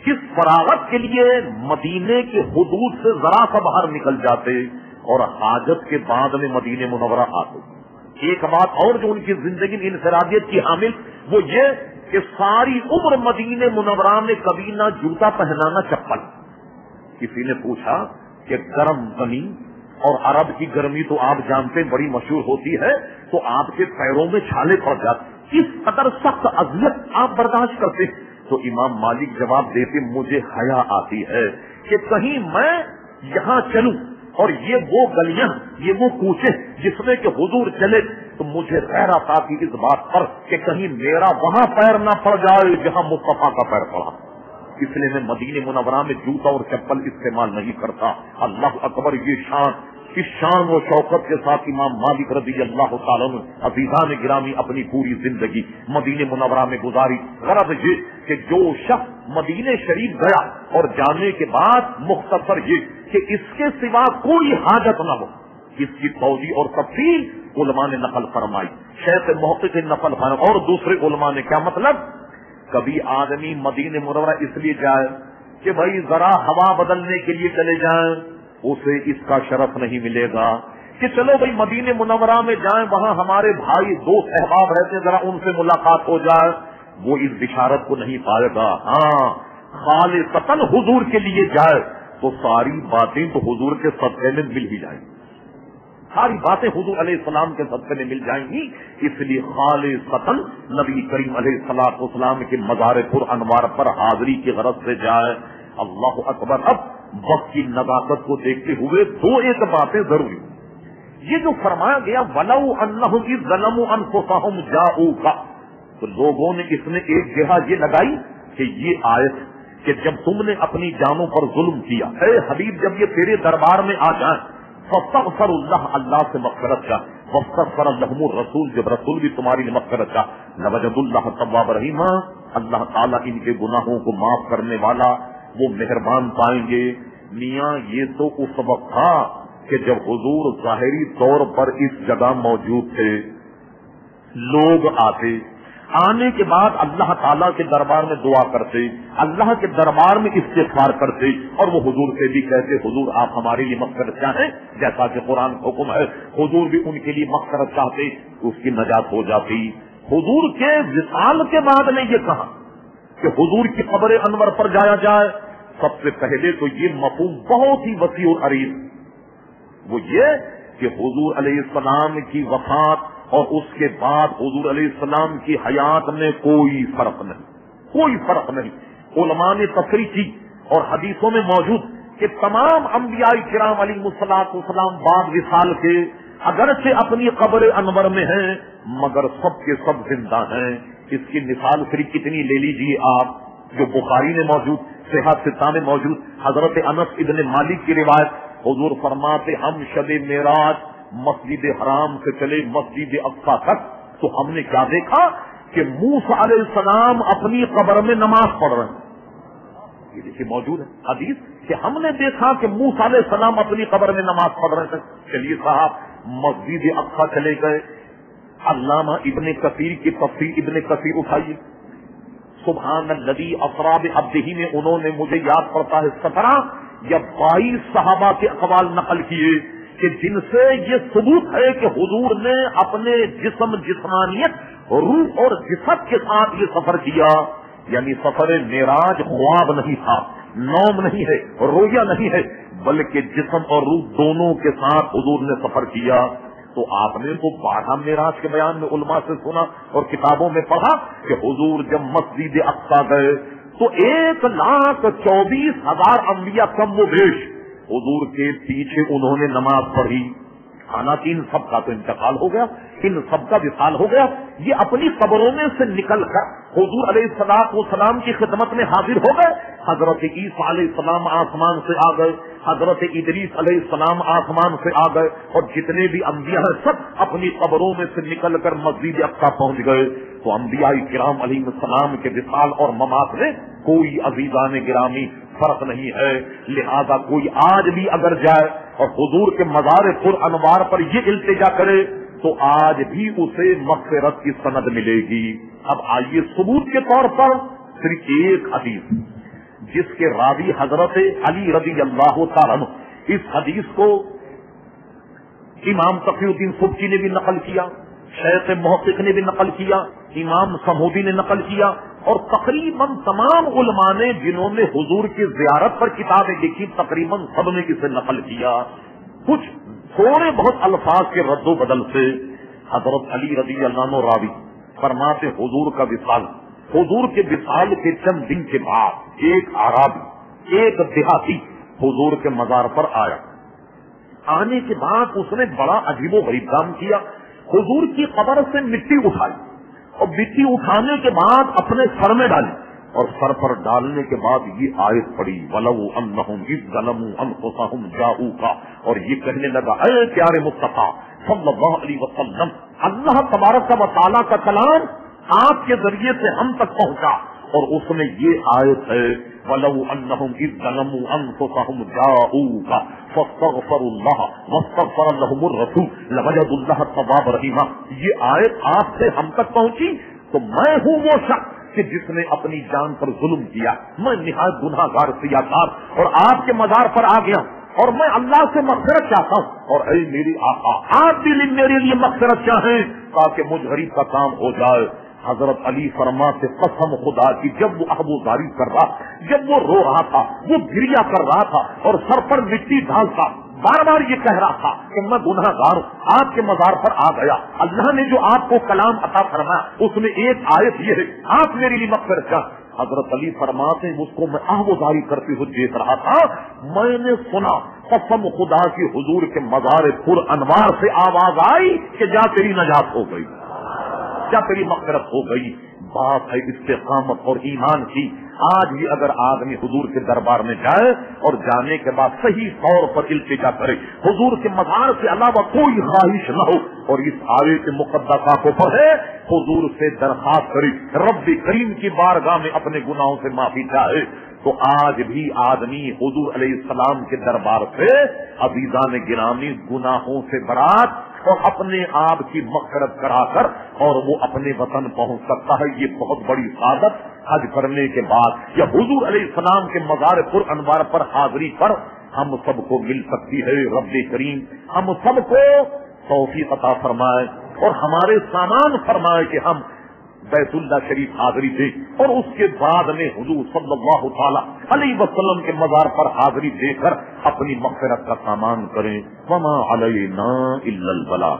A: اس فراغت کے لیے مدینے کے حدود سے ذرا سا باہر نکل جاتے اور حاجت کے بعد میں مدینہ منورہ آتے. ایک بات اور جو ان کی زندگی میں انفرادیت کی حامل وہ یہ کہ ساری عمر مدینہ منورہ میں کبھی نہ جوتا پہنا نہ چپل. کسی نے پوچھا کہ گرم زمین اور عرب کی گرمی تو آپ جانتے ہیں بڑی مشہور ہوتی ہے، تو آپ کے پیروں میں چھالے پڑ جاتے، اس قدر سخت اذیت آپ برداشت کرتے. تو امام مالک جواب دیتے مجھے حیا آتی ہے کہ کہیں میں یہاں چلوں اور یہ وہ گلیاں، یہ وہ کوچے جس میں کہ حضور چلے تو مجھے غیرت آتی اس بات پر کہ کہیں میرا وہاں پیر نہ پڑ جائے جہاں مصطفیٰ کا پیر پڑا. اس لیے میں مدینہ منورہ میں جوتا اور چپل استعمال نہیں کرتا. اللہ اکبر. یہ شان، اس شان و شوکت کے ساتھ امام مالک رضی اللہ تعالیٰ عنہ عزیزان گرامی اپنی پوری زندگی مدینہ منورہ میں گزاری. غرض یہ کہ جو شخص مدینہ شریف گیا اور جانے کے بعد مختصر یہ کہ اس کے سوا کوئی حاجت نہ ہو، اس کی توضیح اور تفصیل علماء نے نقل فرمائی، شیخ محقق نے نقل فرمائی اور دوسرے علماء نے. کیا مطلب؟ کبھی آدمی مدینہ منورہ اس لیے جائے کہ بھائی ذرا ہوا بدلنے کے لیے چلے جائیں، اسے اس کا شرف نہیں ملے گا کہ چلو بھائی مدینہ منورہ میں جائیں، وہاں ہمارے بھائی دوست احباب رہتے ہیں، ذرا ان سے ملاقات ہو جائے. وہ اس بشارت کو نہیں پائے گا. ہاں خالصتاً حضور کے لیے جائے تو ساری باتیں تو حضور کے صدقے میں مل ہی جائیں گی، ساری باتیں حضور علیہ السلام کے صدقے میں مل جائیں گی. اس لیے خالصتاً نبی کریم علیہ الصلوۃ والسلام کے مزار پر انوار پر حاضری کی غرض سے جائے. اللہ اکبر. اب وقت کی نزاکت کو دیکھتے ہوئے دو ایک باتیں ضروری. یہ جو فرمایا گیا وَلَوْ أَنَّهُمْ إِذْ ظَلَمُوا أَنفُسَهُمْ جَاءُوكَ، تو لوگوں نے اس میں ایک جہہ یہ لگائی کہ یہ آیت کہ جب تم نے اپنی جانوں پر ظلم کیا، اے حبیب جب یہ تیرے دربار میں آ جائیں فاستغفر اللہ، اللہ سے مغفرت کا، واستغفر لهم الرسول، جب رسول بھی تمہاری مغفرت کا، لوجدوا اللہ تواب رحیما، اللہ تعالیٰ ان کے گناہوں کو معاف کرنے والا، وہ مہربان پائیں گے. میاں یہ تو اس وقت تھا کہ جب حضور ظاہری طور پر اس جگہ موجود تھے، لوگ آنے کے بعد اللہ تعالیٰ کے دربار میں دعا کرتے، اللہ کے دربار میں استغفار کرتے، اور وہ حضور سے بھی کہتے حضور آپ ہمارے لیے مغفرت چاہیں، جیسا کہ قرآن کا حکم ہے. حضور بھی ان کے لیے مغفرت چاہتے، اس کی نجات ہو جاتی. حضور کے وصال کے بعد نے یہ کہا کہ حضور کی قبر انور پر جایا جائے. سب سے پہلے تو یہ مفہوم بہت ہی وسیع و عریض، وہ یہ کہ حضور علیہ السلام کی وفات اور اس کے بعد حضور علیہ السلام کی حیات میں کوئی فرق نہیں. علماء نے تفریح کی اور حدیثوں میں موجود کہ تمام انبیاء کرام علیہ الصلوۃ والسلام بعد وصال کے اگرچہ اپنی قبر انور میں ہیں مگر سب کے سب زندہ ہیں. اس کی مثال صرف کتنی لے لیجیے آپ، جو بخاری میں موجود، صحیح ستہ میں موجود، حضرت انس ابن مالک کی روایت. حضور فرماتے ہم شب معراج مسجد حرام سے چلے مسجد اقصی تک، تو ہم نے کیا دیکھا کہ موسیٰ علیہ السلام اپنی قبر میں نماز پڑھ رہے ہیں. یہ دیکھیے موجود ہے حدیث کہ ہم نے دیکھا کہ موسیٰ علیہ السلام اپنی قبر میں نماز پڑھ رہے تھے. چلیے صاحب مسجد اقصی چلے گئے. علامہ ابن کثیر کی تفسیر ابن کثیر اٹھائیے، سبحان الذی اسری بعبدہ میں انہوں نے مجھے یاد پڑتا ہے 17 یا 22 صحابہ کے اقوال نقل کیے کہ جن سے یہ ثبوت ہے کہ حضور نے اپنے جسم، جسمانیت، روح اور جسد کے ساتھ یہ سفر کیا. یعنی سفر معراج خواب نہیں تھا، نوم نہیں ہے، رویا نہیں ہے، بلکہ جسم اور روح دونوں کے ساتھ حضور نے سفر کیا. تو آپ نے تو 12 معراج کے بیان میں علماء سے سنا اور کتابوں میں پڑھا کہ حضور جب مسجد اقصی گئے تو 1,24,000 انبیاء کم و بیش حضور کے پیچھے انہوں نے نماز پڑھی. حالانکہ ان سب کا تو انتقال ہو گیا، ان سب کا وصال ہو گیا. یہ اپنی قبروں میں سے نکل کر حضور علیہ الصلوۃ والسلام کی خدمت میں حاضر ہو گئے. حضرت عیسیٰ علیہ السلام آسمان سے آ گئے، حضرت ادریس علیہ السلام آسمان سے آ گئے، اور جتنے بھی انبیاء ہیں سب اپنی قبروں میں سے نکل کر مسجد اقصی پہنچ گئے. تو انبیاء کرام علیہ السلام کے وصال اور ممات میں کوئی عزیزان گرامی فرق نہیں ہے. لہذا کوئی آج بھی اگر جائے اور حضور کے مزار پر انوار پر یہ التجا کرے تو آج بھی اسے مغفرت کی سند ملے گی. اب آئیے ثبوت کے طور پر صرف ایک حدیث جس کے راوی حضرت علی رضی اللہ تعالیٰ عنہ، اس حدیث کو امام تقی الدین سبکی نے بھی نقل کیا، شیخ محقق نے بھی نقل کیا، امام سمودی نے نقل کیا، اور تقریباً تمام علماء نے جنہوں نے حضور کی زیارت پر کتابیں لکھی تقریباً سب نے اسے نقل کیا. کچھ تھوڑے بہت الفاظ کے رد و بدل سے حضرت علی رضی اللہ عنہ راوی فرماتے حضور کا وصال، حضور کے وصال کے چند دن کے بعد ایک اعرابی، ایک دیہاتی حضور کے مزار پر آیا. آنے کے بعد اس نے بڑا عجیب و غریب کام کیا. حضور کی قبر سے مٹی اٹھائی اور مٹی اٹھانے کے بعد اپنے سر میں ڈالی، اور سر پر ڈالنے کے بعد یہ آیت پڑھی وَلَوْ أَنَّهُمْ إِذْ ظَلَمُوا أَنفُسَهُمْ جَاءُوكَ، اور یہ کہنے لگا اے پیارے مصطفیٰ صلی اللہ علیہ وسلم، اللہ تبارک و تعالیٰ کا کلام آپ کے ذریعے سے ہم تک پہنچا اور اس میں یہ آیت ہے وَلَوْ أَنَّهُمْ إِذْ ظَلَمُوا أَنفُسَهُمْ جَاءُوكَ فَاسْتَغْفَرُوا اللَّهَ وَاسْتَغْفَرَ لَهُمُ الرَّسُولُ لَوَجَدُوا اللَّهَ تَوَّابًا رَحِيمًا. یہ آیت آپ سے ہم تک پہنچی تو میں ہوں وہ شخص کہ جس نے اپنی جان پر ظلم کیا, میں نہایت گناہگار سیاکار اور آپ کے مزار پر آ گیا اور میں اللہ سے مغفرت چاہتا ہوں, اور اے میری آقا آپ بھی میرے لیے مغفرت چاہیں تاکہ مجھ غریب کا کام ہو جائے. حضرت علی فرماتے قسم خدا کی جب وہ آہوزاری کر رہا, جب وہ رو رہا تھا, وہ گریا کر رہا تھا اور سر پر مٹی ڈالتا, بار بار یہ کہہ رہا تھا کہ میں گناہگار ہوں, آپ کے مزار پر آ گیا, اللہ نے جو آپ کو کلام عطا فرمایا اس میں ایک آیت یہ ہے آپ میرے لیے مغفرت چاہیں. حضرت علی فرماتے اس کو میں آہوزاری کرتے ہوئے دیکھ رہا تھا, میں نے سنا قسم خدا کی حضور کے مزار پر انوار سے آواز آئی کہ جا تیری نجات ہو گئی, کیا تیری مغفرت ہو گئی. بات ہے استقامت اور ایمان کی. آج بھی اگر آدمی حضور کے دربار میں جائے اور جانے کے بعد صحیح طور پر التجا کرے, حضور کے مزار کے علاوہ کوئی خواہش نہ ہو, اور اس آیت مقدسہ کو پڑھے, حضور سے درخواست کرے, رب کریم کی بارگاہ میں اپنے گناہوں سے معافی چاہے, تو آج بھی آدمی حضور علیہ السلام کے دربار سے عزیزان گرامی گناہوں سے برات اور اپنے آپ کی مغفرت کرا کر اور وہ اپنے وطن پہنچ سکتا ہے. یہ بہت بڑی سعادت حج کرنے کے بعد یا حضور علیہ السلام کے مزار پر انوار پر حاضری پر ہم سب کو مل سکتی ہے. رب کریم ہم سب کو توفیق عطا فرمائے اور ہمارے سامان فرمائے کہ ہم بیت اللہ شریف حاضری دے اور اس کے بعد میں حضور صلی اللہ تعالی علیہ وسلم کے مزار پر حاضری دے کر اپنی مغفرت کا سامان کریں. وما علینا الا البلاغ.